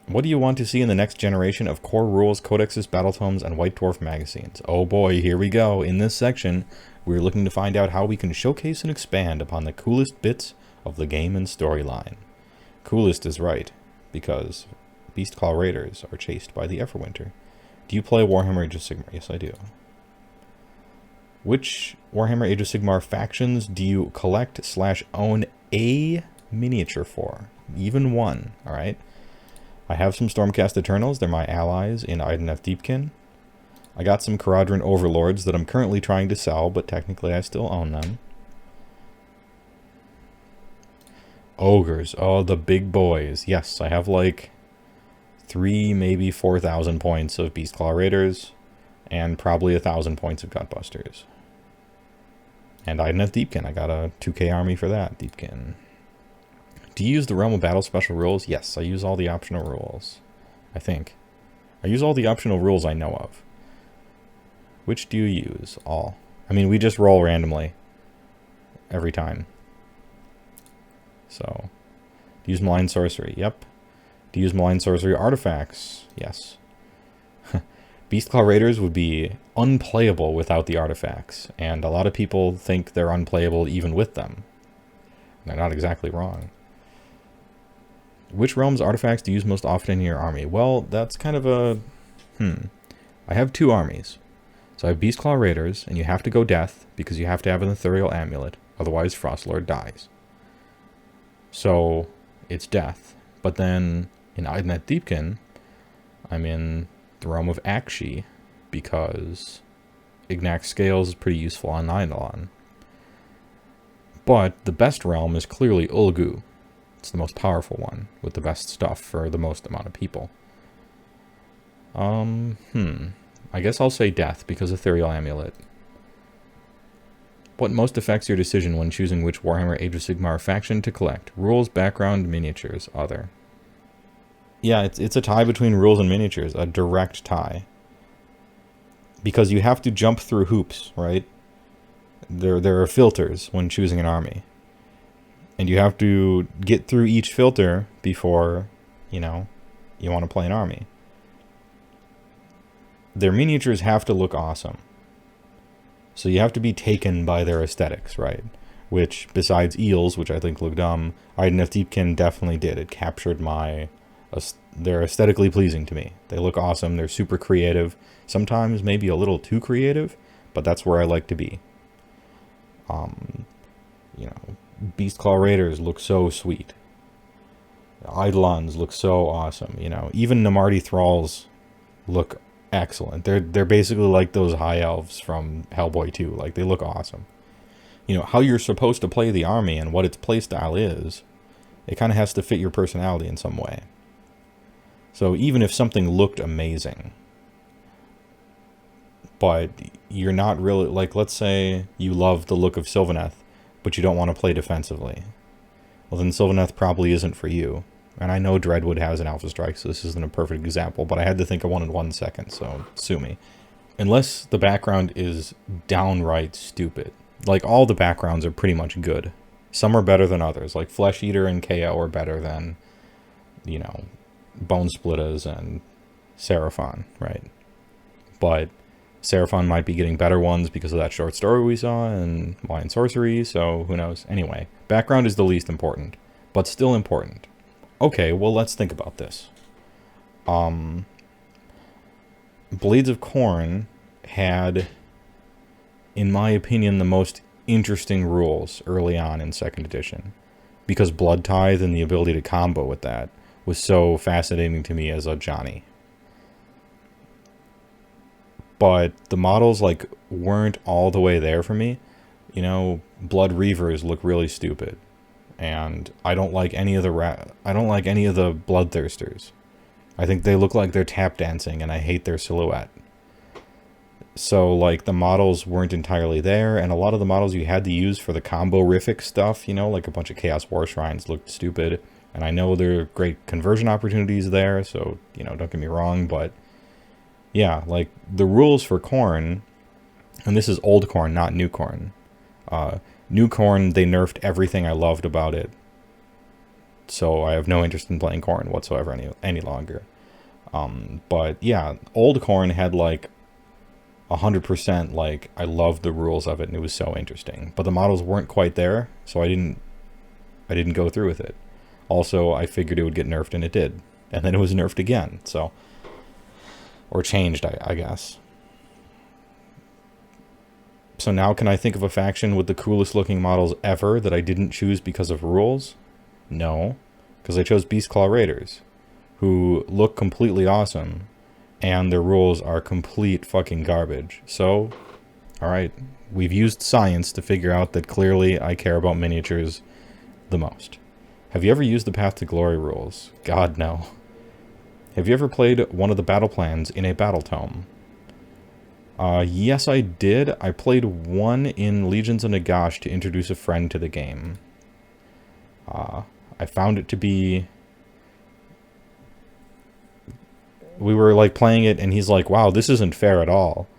What do you want to see in the next generation of core rules, codexes, battle tomes, and White Dwarf magazines? Oh boy, here we go. In this section, we're looking to find out how we can showcase and expand upon the coolest bits of the game and storyline. Coolest is right, because Beastclaw Raiders are chased by the Everwinter. Do you play Warhammer Age of Sigmar? Yes, I do. Which Warhammer Age of Sigmar factions do you collect/own a miniature for? Even one, alright? I have some Stormcast Eternals. They're my allies in Ideneth Deepkin. I got some Caradron Overlords that I'm currently trying to sell, but technically I still own them. Ogres. Oh, the big boys. Yes, I have like 3, maybe 4,000 points of Beastclaw Raiders, and probably 1,000 points of Gutbusters. And Ideneth Deepkin. I got a 2k army for that, Deepkin. Do you use the Realm of Battle special rules? Yes, I use all the optional rules. I think. I use all the optional rules I know of. Which do you use? All. I mean, we just roll randomly. Every time. So. Do you use Malign Sorcery? Yep. Do you use Malign Sorcery artifacts? Yes. Beastclaw Raiders would be unplayable without the artifacts. And a lot of people think they're unplayable even with them. They're not exactly wrong. Which realm's artifacts do you use most often in your army? Well, that's kind of a... I have 2 armies. So I have Beastclaw Raiders, and you have to go Death, because you have to have an Ethereal Amulet. Otherwise, Frostlord dies. So, it's Death. But then, in Ideneth Deepkin, I'm in the realm of Akshi, because Ignax Scales is pretty useful on Eidolon. But the best realm is clearly Ulgu. It's the most powerful one, with the best stuff for the most amount of people. I guess I'll say Death, because Ethereal Amulet. What most affects your decision when choosing which Warhammer Age of Sigmar faction to collect? Rules, background, miniatures, other. Yeah, it's a tie between rules and miniatures, a direct tie. Because you have to jump through hoops, right? There are filters when choosing an army. And you have to get through each filter before, you want to play an army. Their miniatures have to look awesome. So you have to be taken by their aesthetics, right? Which, besides Eels, which I think look dumb, Iden of Deepkin definitely did. It captured my... They're aesthetically pleasing to me. They look awesome. They're super creative. Sometimes maybe a little too creative, but that's where I like to be. You know, Beastclaw Raiders look so sweet. Eidolons look so awesome. You know, even Namarti Thralls look excellent. They're basically like those high elves from Hellboy 2. Like, they look awesome. You know, how you're supposed to play the army and what its playstyle is, it kind of has to fit your personality in some way. So even if something looked amazing, but you're not really, like, let's say you love the look of Sylvaneth, but you don't want to play defensively. Well, then Sylvaneth probably isn't for you. And I know Dreadwood has an Alpha Strike, so this isn't a perfect example, but I had to think of one in 1 second, so sue me. Unless the background is downright stupid. Like, all the backgrounds are pretty much good. Some are better than others. Like, Flesh Eater and KO are better than, you know, Bone Splitters and Seraphon, right? But Seraphon might be getting better ones because of that short story we saw in Wine Sorcery, so who knows. Anyway, background is the least important, but still important. Okay, well, let's think about this. Blades of Khorne had, in my opinion, the most interesting rules early on in 2nd edition, because Blood Tithe and the ability to combo with that was so fascinating to me as a Johnny. But the models, like, weren't all the way there for me. You know, Blood Reavers look really stupid, and I don't like any of the Bloodthirsters. I think they look like they're tap dancing, and I hate their silhouette. So, like, the models weren't entirely there, and a lot of the models you had to use for the combo-rific stuff, you know, like a bunch of Chaos War Shrines looked stupid. And I know there are great conversion opportunities there, so, you know, don't get me wrong, but yeah, like, the rules for Khorne, and this is old Khorne, not new Khorne. New Khorne, they nerfed everything I loved about it, so I have no interest in playing Khorne whatsoever any longer. But yeah, old Khorne had, like, 100%, like, I loved the rules of it, and it was so interesting. But the models weren't quite there, so I didn't go through with it. Also, I figured it would get nerfed, and it did. And then it was nerfed again, so... Or changed, I guess. So now can I think of a faction with the coolest looking models ever that I didn't choose because of rules? No. Because I chose Beastclaw Raiders, who look completely awesome, and their rules are complete fucking garbage. So, alright, we've used science to figure out that clearly I care about miniatures the most. Have you ever used the Path to Glory rules? God, no. Have you ever played one of the battle plans in a battle tome? Yes, I did. I played one in Legions of Nagash to introduce a friend to the game. I found it to be... We were, like, playing it, and he's like, wow, this isn't fair at all.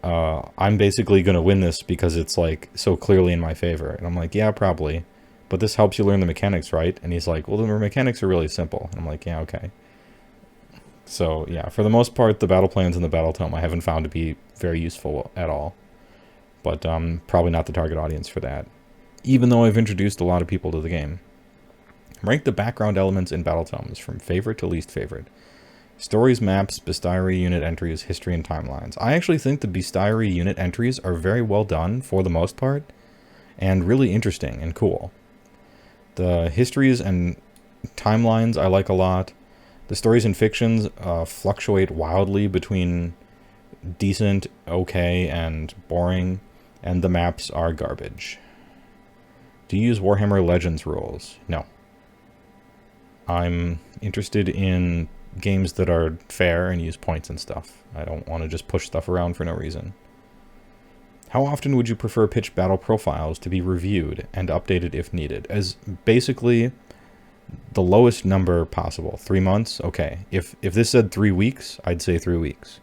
I'm basically going to win this because it's, like, so clearly in my favor. And I'm like, yeah, probably. But this helps you learn the mechanics, right? And he's like, well, the mechanics are really simple. And I'm like, yeah, okay. So, yeah, for the most part, the battle plans in the battle tome I haven't found to be very useful at all. But probably not the target audience for that. Even though I've introduced a lot of people to the game. Rank the background elements in battle tomes from favorite to least favorite. Stories, maps, bestiary, unit entries, history, and timelines. I actually think the bestiary unit entries are very well done for the most part. And really interesting and cool. The histories and timelines I like a lot. The stories and fictions fluctuate wildly between decent, okay, and boring, and the maps are garbage. Do you use Warhammer Legends rules? No. I'm interested in games that are fair and use points and stuff. I don't want to just push stuff around for no reason. How often would you prefer pitch battle profiles to be reviewed and updated if needed? As basically the lowest number possible. 3 months? Okay. If this said 3 weeks, I'd say 3 weeks.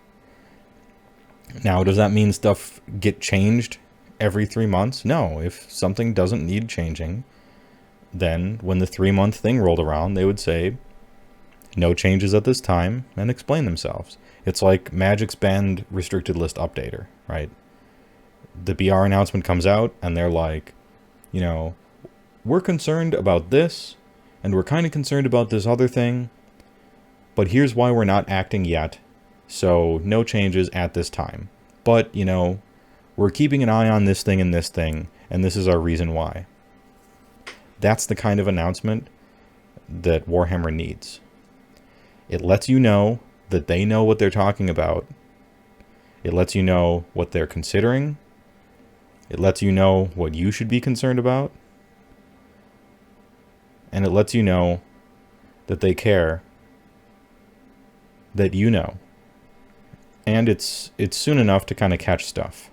Now, does that mean stuff get changed every 3 months? No. If something doesn't need changing, then when the 3-month thing rolled around, they would say, no changes at this time, and explain themselves. It's like Magic's banned restricted list updater, right? the BR announcement comes out and they're like, you know, we're concerned about this and we're kind of concerned about this other thing, but here's why we're not acting yet. So no changes at this time. But, you know, we're keeping an eye on this thing, and this is our reason why. That's the kind of announcement that Warhammer needs. It lets you know that they know what they're talking about. It lets you know what they're considering. It lets you know what you should be concerned about. And it lets you know that they care, that you know. And it's soon enough to kind of catch stuff.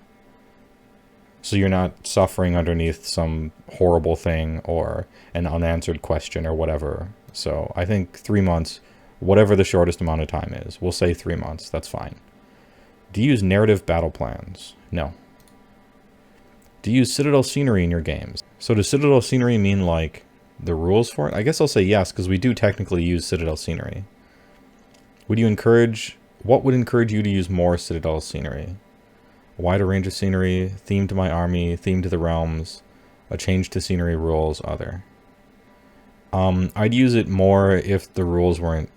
So you're not suffering underneath some horrible thing or an unanswered question or whatever. So I think 3 months, whatever the shortest amount of time is, we'll say 3 months, that's fine. Do you use narrative battle plans? No. Do you use Citadel scenery in your games? So does Citadel scenery mean like the rules for it? I guess I'll say yes, because we do technically use Citadel scenery. What would encourage you to use more Citadel scenery? A wider range of scenery, theme to my army, theme to the realms, a change to scenery rules, other. I'd use it more if the rules weren't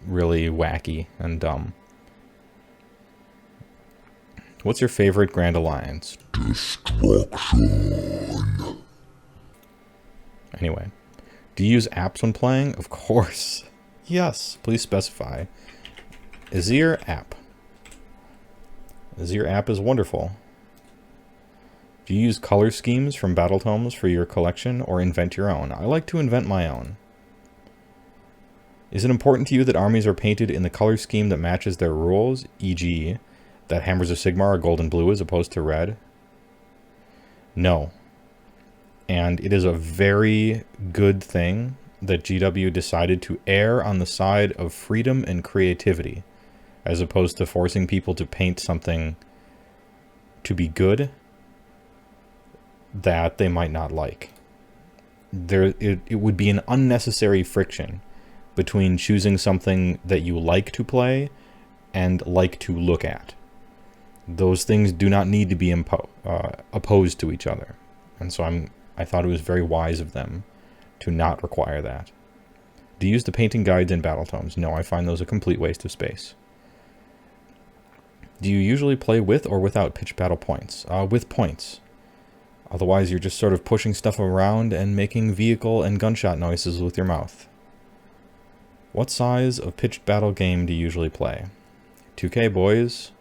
really wacky and dumb. What's your favorite Grand Alliance? Destruction. Anyway, do you use apps when playing? Of course. Yes, please specify. Azir app. Azir app is wonderful. Do you use color schemes from battle tomes for your collection or invent your own? I like to invent my own. Is it important to you that armies are painted in the color scheme that matches their rules, e.g., that Hammers of Sigmar are gold and blue as opposed to red? No. And it is a very good thing that GW decided to err on the side of freedom and creativity, as opposed to forcing people to paint something to be good that they might not like. It would be an unnecessary friction between choosing something that you like to play and like to look at. Those things do not need to be opposed to each other. And so I thought it was very wise of them to not require that. Do you use the painting guides in battle tomes? No, I find those a complete waste of space. Do you usually play with or without pitched battle points? With points. Otherwise, you're just sort of pushing stuff around and making vehicle and gunshot noises with your mouth. What size of pitched battle game do you usually play? 2K, boys.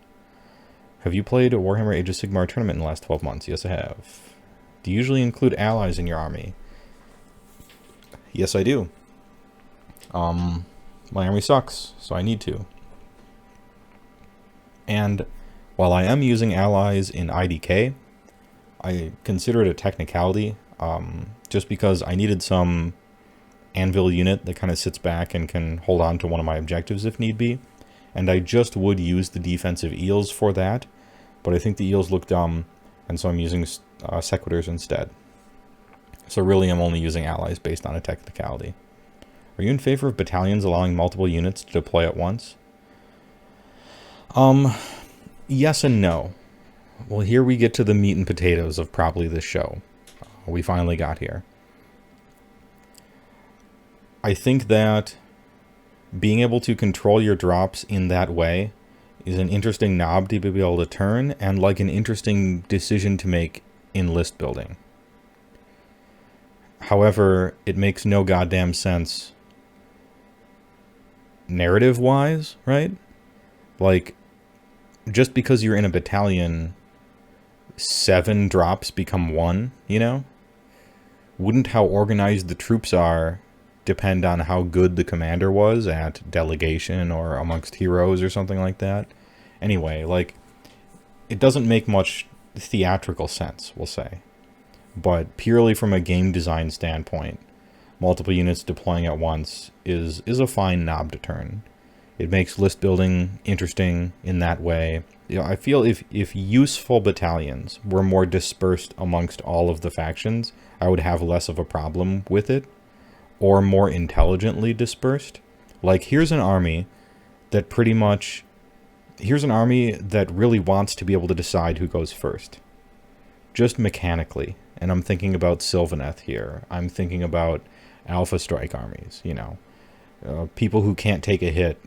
Have you played a Warhammer Age of Sigmar tournament in the last 12 months? Yes, I have. Do you usually include allies in your army? Yes, I do. My army sucks, so I need to. And while I am using allies in IDK, I consider it a technicality, just because I needed some anvil unit that kind of sits back and can hold on to one of my objectives if need be. And I just would use the defensive eels for that, but I think the eels look dumb, and so I'm using sequiturs instead. So really I'm only using allies based on a technicality. Are you in favor of battalions allowing multiple units to deploy at once? Yes and no. Well, here we get to the meat and potatoes of probably this show. We finally got here. I think that being able to control your drops in that way is an interesting knob to be able to turn, and like an interesting decision to make in list building. However, it makes no goddamn sense narrative-wise, right? Like, just because you're in a battalion, 7 drops become 1, you know? Wouldn't how organized the troops are depend on how good the commander was at delegation or amongst heroes or something like that? Anyway, like, it doesn't make much theatrical sense, we'll say. But purely from a game design standpoint, multiple units deploying at once is a fine knob to turn. It makes list building interesting in that way. You know, I feel if useful battalions were more dispersed amongst all of the factions, I would have less of a problem with it. Or more intelligently dispersed. Like, here's an army that really wants to be able to decide who goes first. just mechanically. And I'm thinking about Sylvaneth here. I'm thinking about Alpha Strike armies, you know. People who can't take a hit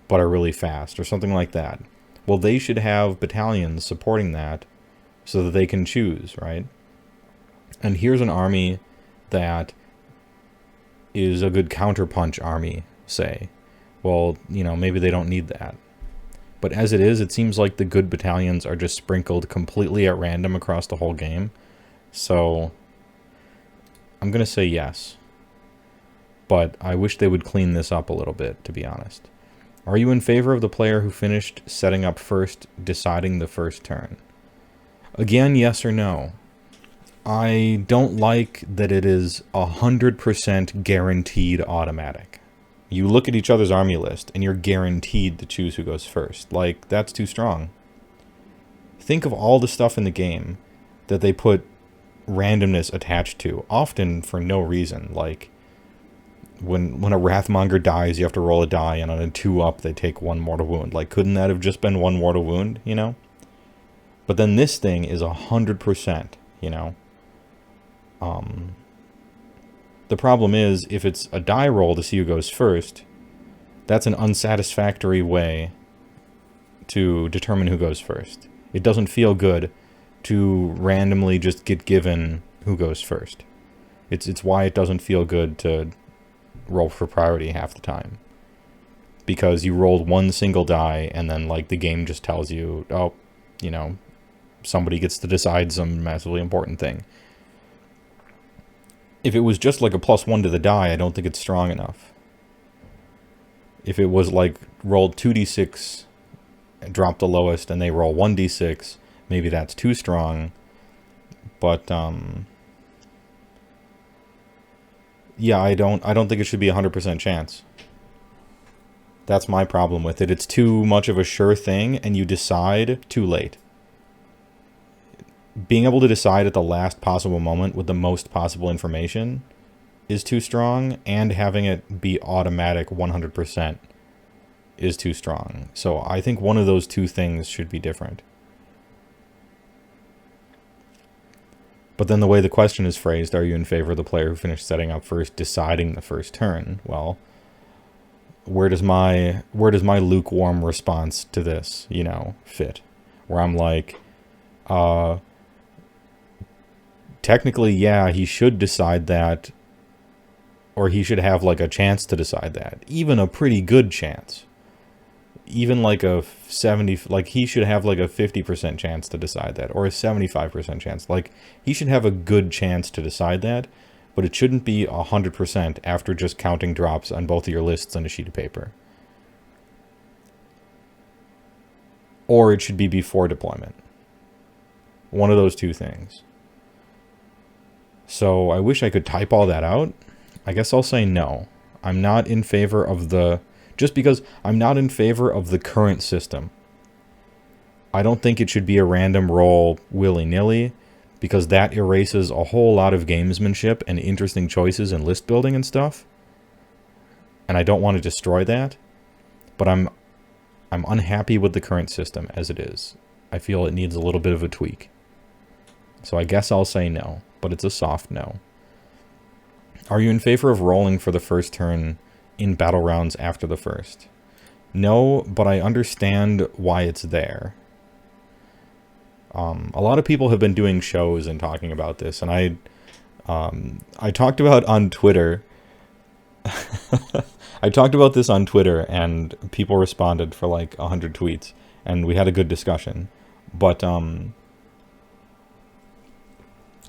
but are really fast, or something like that. Well, they should have battalions supporting that so that they can choose, right? And here's an army that is a good counterpunch army, say. Well, you know, maybe they don't need that. But as it is, it seems like the good battalions are just sprinkled completely at random across the whole game. So I'm going to say yes. But I wish they would clean this up a little bit, to be honest. Are you in favor of the player who finished setting up first, deciding the first turn? Again, yes or no. I don't like that it is 100% guaranteed automatic. You look at each other's army list, and you're guaranteed to choose who goes first. Like, that's too strong. Think of all the stuff in the game that they put randomness attached to, often for no reason. Like, when a Wrathmonger dies, you have to roll a die, and on a 2-up, they take 1 mortal wound. Like, couldn't that have just been 1 mortal wound, you know? But then this thing is 100%, you know? The problem is, if it's a die roll to see who goes first, that's an unsatisfactory way to determine who goes first. It doesn't feel good to randomly just get given who goes first. It's why it doesn't feel good to roll for priority half the time. Because you rolled 1 single die, and then, like, the game just tells you, oh, you know, somebody gets to decide some massively important thing. If it was just like a +1 to the die, I don't think it's strong enough. If it was like rolled 2d6, drop the lowest, and they roll 1d6, maybe that's too strong. But yeah, I don't think it should be 100% chance. That's my problem with it. It's too much of a sure thing, and you decide too late. Being able to decide at the last possible moment with the most possible information is too strong, and having it be automatic 100% is too strong. So I think one of those two things should be different. But then the way the question is phrased, are you in favor of the player who finished setting up first, deciding the first turn? Well, where does my lukewarm response to this, you know, fit? Where I'm like, technically, yeah, he should decide that, or he should have, like, a chance to decide that. Even a pretty good chance. Even, like, a 70... Like, he should have, like, a 50% chance to decide that, or a 75% chance. Like, he should have a good chance to decide that, but it shouldn't be 100% after just counting drops on both of your lists on a sheet of paper. Or it should be before deployment. One of those two things. So I wish I could type all that out. I guess I'll say no. I'm not in favor of the... Just because I'm not in favor of the current system. I don't think it should be a random roll willy-nilly, because that erases a whole lot of gamesmanship and interesting choices and list building and stuff. And I don't want to destroy that. But I'm unhappy with the current system as it is. I feel it needs a little bit of a tweak. So I guess I'll say no. But it's a soft no. Are you in favor of rolling for the first turn in battle rounds after the first? No, but I understand why it's there. A lot of people have been doing shows and talking about this, and I talked about on Twitter. I talked about this on Twitter, and people responded for like 100 tweets, and we had a good discussion. But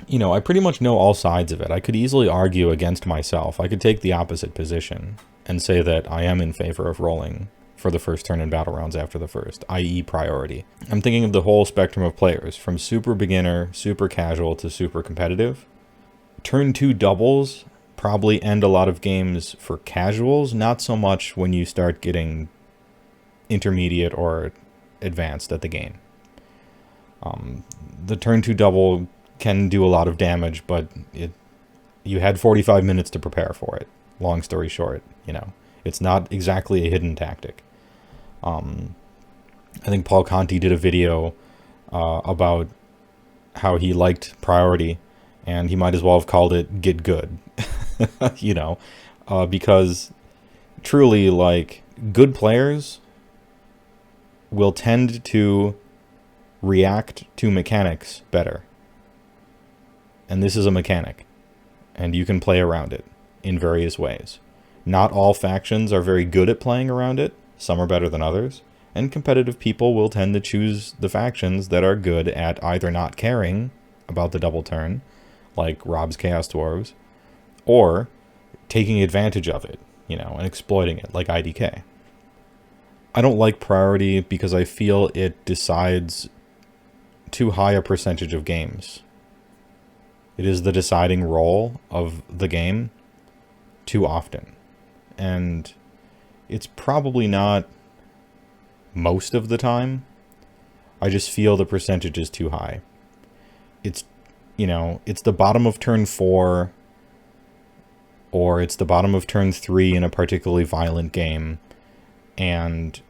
you know, I pretty much know all sides of it. I could easily argue against myself. I could take the opposite position and say that I am in favor of rolling for the first turn in battle rounds after the first, i.e. priority. I'm thinking of the whole spectrum of players, from super beginner, super casual, to super competitive. Turn 2 doubles probably end a lot of games for casuals, not so much when you start getting intermediate or advanced at the game. The turn 2 double can do a lot of damage, but you had 45 minutes to prepare for it. Long story short, you know, it's not exactly a hidden tactic. I think Paul Conti did a video about how he liked priority, and he might as well have called it get good. You know, because truly, like, good players will tend to react to mechanics better. And this is a mechanic, and you can play around it in various ways. Not all factions are very good at playing around it. Some are better than others. And competitive people will tend to choose the factions that are good at either not caring about the double turn, like Rob's Chaos Dwarves, or taking advantage of it, you know, and exploiting it, like IDK. I don't like priority because I feel it decides too high a percentage of games. It is the deciding role of the game too often. And it's probably not most of the time. I just feel the percentage is too high. It's, you know, it's the bottom of turn 4, or it's the bottom of turn 3 in a particularly violent game, and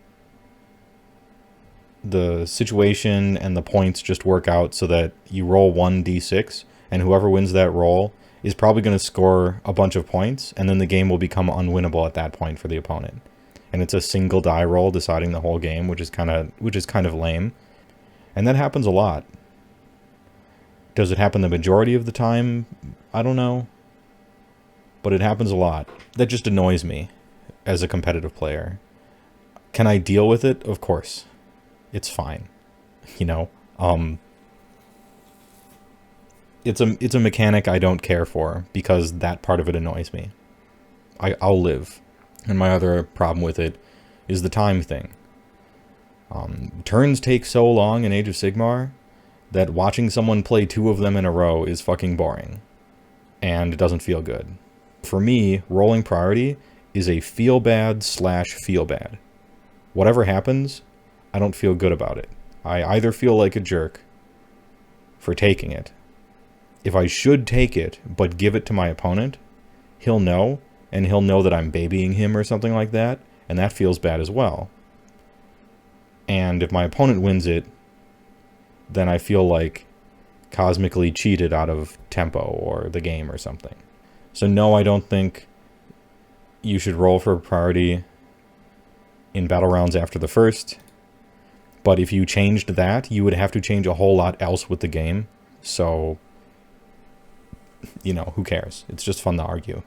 the situation and the points just work out so that you roll 1d6, and whoever wins that roll is probably going to score a bunch of points, and then the game will become unwinnable at that point for the opponent. And it's a single die roll deciding the whole game, which is kind of lame. And that happens a lot. Does it happen the majority of the time? I don't know. But it happens a lot. That just annoys me as a competitive player. Can I deal with it? Of course. It's fine. You know? It's a mechanic I don't care for because that part of it annoys me. I'll live. And my other problem with it is the time thing. Turns take so long in Age of Sigmar that watching someone play 2 of them in a row is fucking boring. And it doesn't feel good. For me, rolling priority is a feel bad / feel bad. Whatever happens, I don't feel good about it. I either feel like a jerk for taking it. If I should take it, but give it to my opponent, he'll know, and he'll know that I'm babying him or something like that, and that feels bad as well. And if my opponent wins it, then I feel like cosmically cheated out of tempo or the game or something. So no, I don't think you should roll for priority in battle rounds after the first. But if you changed that, you would have to change a whole lot else with the game. So, you know, who cares? It's just fun to argue.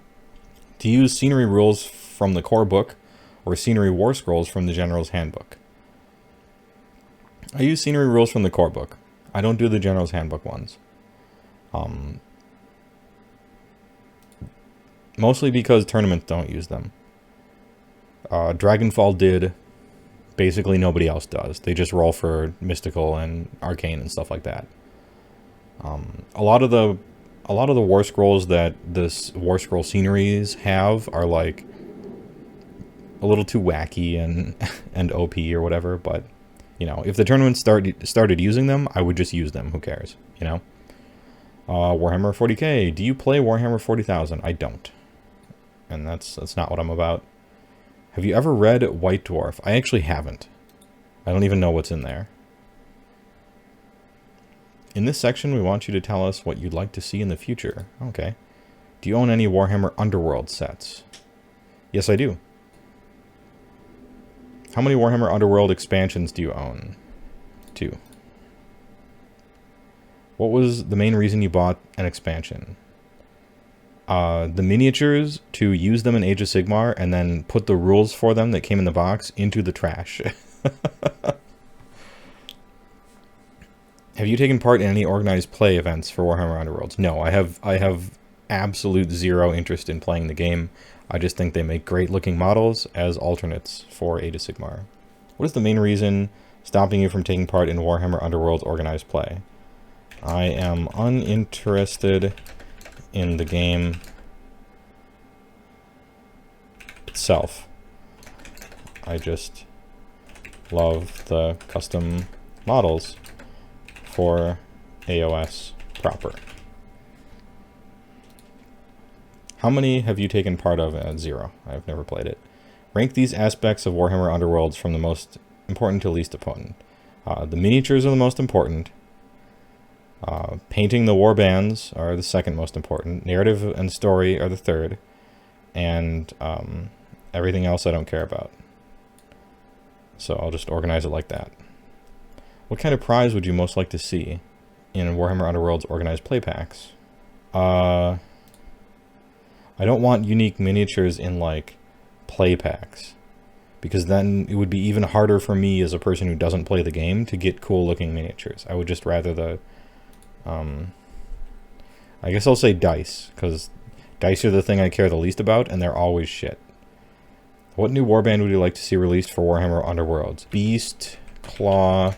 To use scenery rules from the core book or scenery war scrolls from the General's Handbook. I use scenery rules from the core book. I don't do the General's Handbook ones. Mostly because tournaments don't use them. Dragonfall did. Basically nobody else does. They just roll for mystical and arcane and stuff like that. A lot of the war scrolls that this war scroll sceneries have are like a little too wacky and OP or whatever, but you know, if the tournament started using them, I would just use them. Who cares, you know? Warhammer 40k. Do you play Warhammer 40,000? I don't. And that's not what I'm about. Have you ever read White Dwarf? I actually haven't. I don't even know what's in there. In this section, we want you to tell us what you'd like to see in the future. Okay. Do you own any Warhammer Underworld sets? Yes, I do. How many Warhammer Underworld expansions do you own? 2. What was the main reason you bought an expansion? The miniatures, to use them in Age of Sigmar and then put the rules for them that came in the box into the trash. Have you taken part in any organized play events for Warhammer Underworlds? No, I have absolute zero interest in playing the game. I just think they make great looking models as alternates for Age of Sigmar. What is the main reason stopping you from taking part in Warhammer Underworld's organized play? I am uninterested in the game itself. I just love the custom models for AOS proper. How many have you taken part of? 0. I've never played it. Rank these aspects of Warhammer Underworlds from the most important to least important. The miniatures are the most important. Painting the war bands are the second most important. Narrative and story are the third. And everything else I don't care about. So I'll just organize it like that. What kind of prize would you most like to see in Warhammer Underworld's organized play packs? I don't want unique miniatures in, like, play packs. Because then it would be even harder for me as a person who doesn't play the game to get cool-looking miniatures. I would just rather the... I guess I'll say dice, because dice are the thing I care the least about, and they're always shit. What new warband would you like to see released for Warhammer Underworlds? Beast, Claw,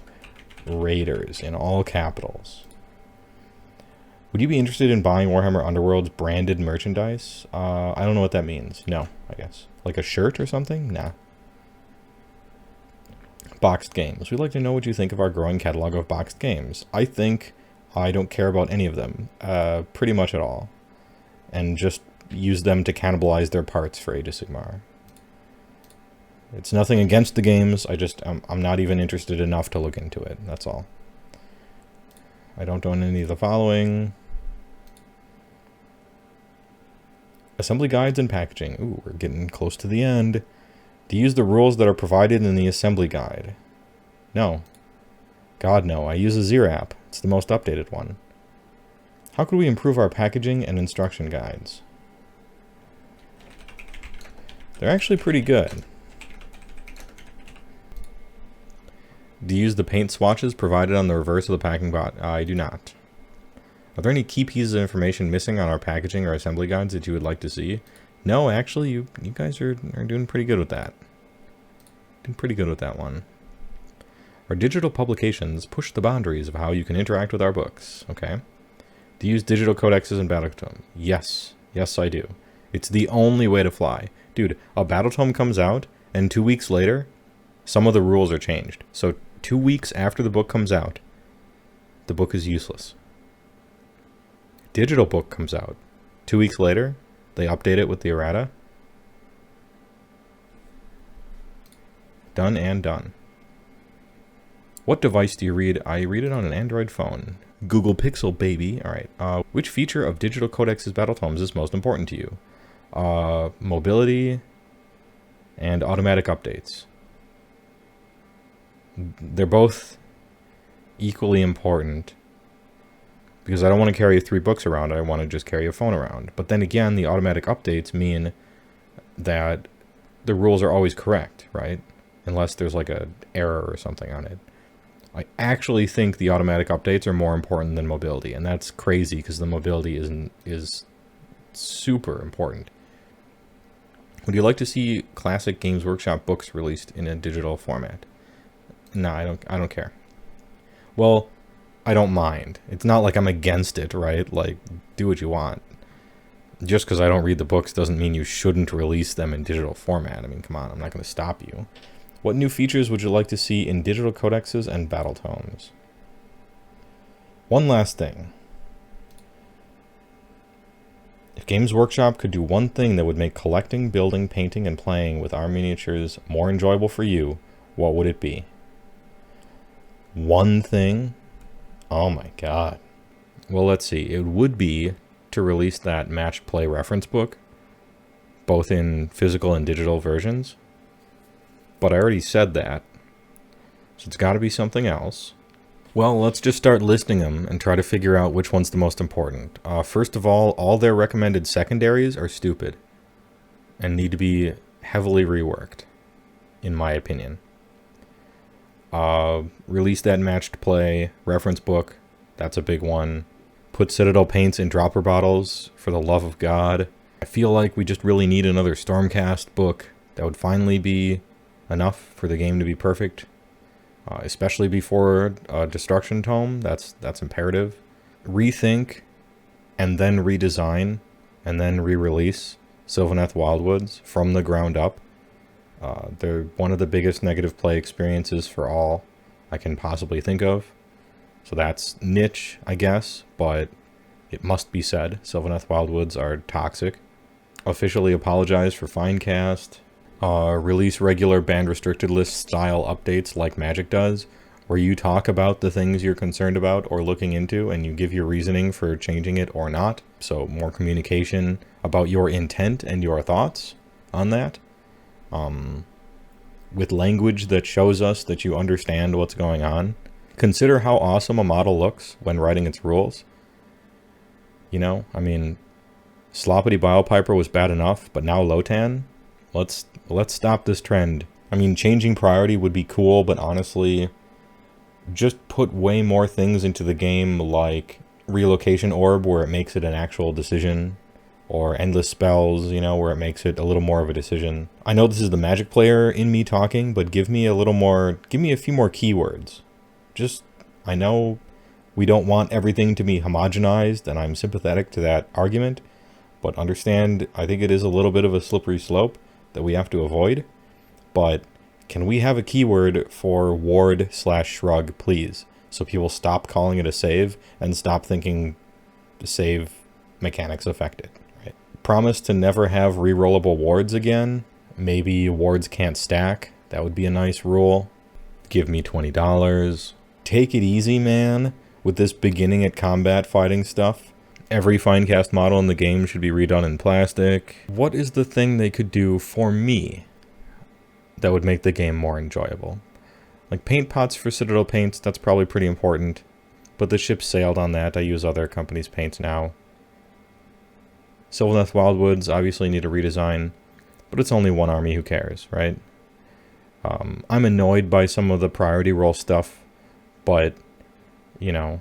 Raiders, in all capitals. Would you be interested in buying Warhammer Underworld's branded merchandise? I don't know what that means. No, I guess. Like a shirt or something? Nah. Boxed games. We'd like to know what you think of our growing catalog of boxed games. I think I don't care about any of them, pretty much at all. And just use them to cannibalize their parts for Age of Sigmar. It's nothing against the games, I'm not even interested enough to look into it, that's all. I don't own any of the following. Assembly guides and packaging. Ooh, we're getting close to the end. Do you use the rules that are provided in the assembly guide? No. God, no. I use a Xerap. It's the most updated one. How could we improve our packaging and instruction guides? They're actually pretty good. Do you use the paint swatches provided on the reverse of the packing bot? I do not. Are there any key pieces of information missing on our packaging or assembly guides that you would like to see? No, actually, you guys are doing pretty good with that. Doing pretty good with that one. Our digital publications push the boundaries of how you can interact with our books. Okay. Do you use digital codexes and battle tome? Yes. Yes, I do. It's the only way to fly. Dude, a battle tome comes out, and 2 weeks later, some of the rules are changed. So 2 weeks after the book comes out, the book is useless. Digital book comes out. 2 weeks later, they update it with the errata. Done and done. What device do you read? I read it on an Android phone. Google Pixel, baby. Alright. Which feature of digital codexes battle tomes is most important to you? Mobility and automatic updates. They're both equally important because I don't want to carry 3 books around. I want to just carry a phone around. But then again, the automatic updates mean that the rules are always correct, right? Unless there's like an error or something on it. I actually think the automatic updates are more important than mobility, and that's crazy because the mobility is super important. Would you like to see classic Games Workshop books released in a digital format? No, I don't care. Well, I don't mind. It's not like I'm against it, right? Like, do what you want. Just because I don't read the books doesn't mean you shouldn't release them in digital format. I mean, come on, I'm not going to stop you. What new features would you like to see in digital codexes and battle tomes? One last thing. If Games Workshop could do one thing that would make collecting, building, painting, and playing with our miniatures more enjoyable for you, what would it be? One thing? Oh my god. Well, let's see. It would be to release that matched play reference book, both in physical and digital versions. But I already said that, so it's got to be something else. Well, let's just start listing them and try to figure out which one's the most important. First of all their recommended secondaries are stupid and need to be heavily reworked, in my opinion. Release that matched play reference book. That's a big one. Put Citadel paints in dropper bottles, for the love of God. I feel like we just really need another Stormcast book. That would finally be enough for the game to be perfect. Especially before a Destruction Tome. That's imperative. Rethink, and then redesign, and then re-release Sylvaneth Wildwoods from the ground up. They're one of the biggest negative play experiences for all I can possibly think of. So that's niche, I guess, but it must be said. Sylvaneth Wildwoods are toxic. Officially apologize for Finecast. Release regular banned restricted list style updates like Magic does, where you talk about the things you're concerned about or looking into, and you give your reasoning for changing it or not. So more communication about your intent and your thoughts on that. With language that shows us that you understand what's going on. Consider how awesome a model looks when writing its rules. You know, I mean, Sloppity Bilepiper was bad enough, but now Lotan? Let's stop this trend. I mean, changing priority would be cool, but honestly, just put way more things into the game, like relocation orb, where it makes it an actual decision, or endless spells, you know, where it makes it a little more of a decision. I know this is the Magic player in me talking, but give me a few more keywords. I know we don't want everything to be homogenized, and I'm sympathetic to that argument, but understand, I think it is a little bit of a slippery slope that we have to avoid. But can we have a keyword for ward/shrug, please? So people stop calling it a save and stop thinking the save mechanics affect it, right? Promise to never have rerollable wards again. Maybe wards can't stack. That would be a nice rule. Give me $20. Take it easy, man, with this beginning at combat fighting stuff. Every Finecast model in the game should be redone in plastic. What is the thing they could do for me that would make the game more enjoyable? Like paint pots for Citadel paints, that's probably pretty important. But the ship sailed on that. I use other companies' paints now. Sylvaneth Wildwoods obviously need a redesign, but it's only one army, who cares, right? I'm annoyed by some of the priority roll stuff, but, you know,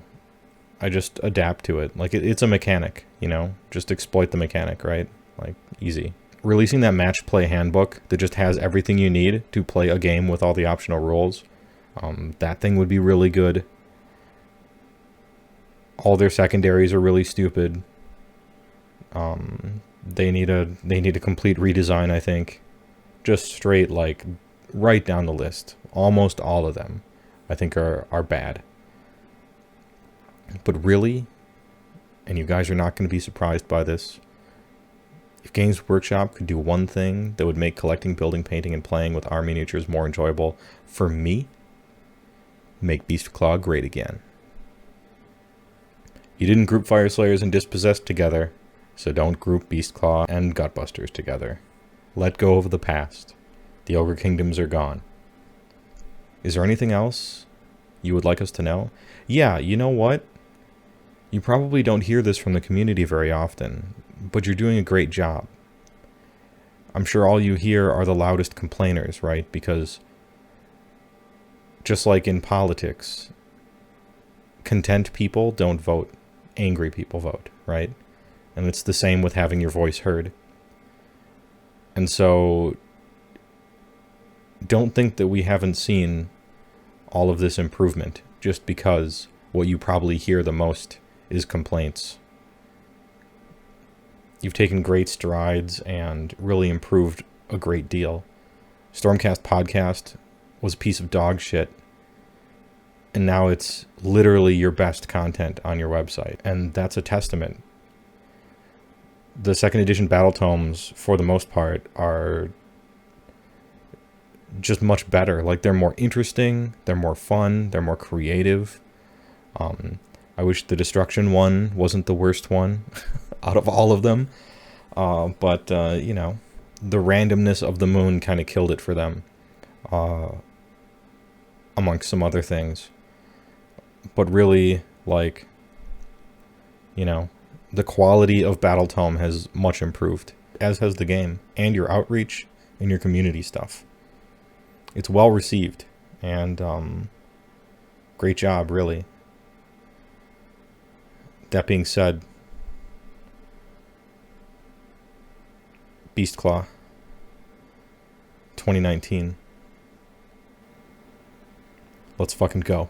I just adapt to it. Like, it's a mechanic, you know? Just exploit the mechanic, right? Like, easy. Releasing that match play handbook that just has everything you need to play a game with all the optional rules, that thing would be really good. All their secondaries are really stupid. They need a complete redesign, I think. Just straight, like, right down the list. Almost all of them, I think, are bad. But really, and you guys are not going to be surprised by this, if Games Workshop could do one thing that would make collecting, building, painting, and playing with army miniatures more enjoyable, for me, make Beastclaw great again. You didn't group Fireslayers and Dispossessed together, so don't group Beastclaw and Gutbusters together. Let go of the past. The Ogre Kingdoms are gone. Is there anything else you would like us to know? Yeah, you know what? You probably don't hear this from the community very often, but you're doing a great job. I'm sure all you hear are the loudest complainers, right? Because just like in politics, content people don't vote, angry people vote, right? And it's the same with having your voice heard. And so don't think that we haven't seen all of this improvement just because what you probably hear the most is complaints. You've taken great strides and really improved a great deal. Stormcast Podcast was a piece of dog shit, and now it's literally your best content on your website, and that's a testament. The second edition battle tomes, for the most part, are just much better. Like, they're more interesting, they're more fun, they're more creative. I wish the Destruction one wasn't the worst one out of all of them. But you know, the randomness of the moon kind of killed it for them, amongst some other things. But really, like, you know, the quality of Battle Tome has much improved, as has the game, and your outreach and your community stuff. It's well received, and great job, really. That being said, Beastclaw 2019. Let's fucking go.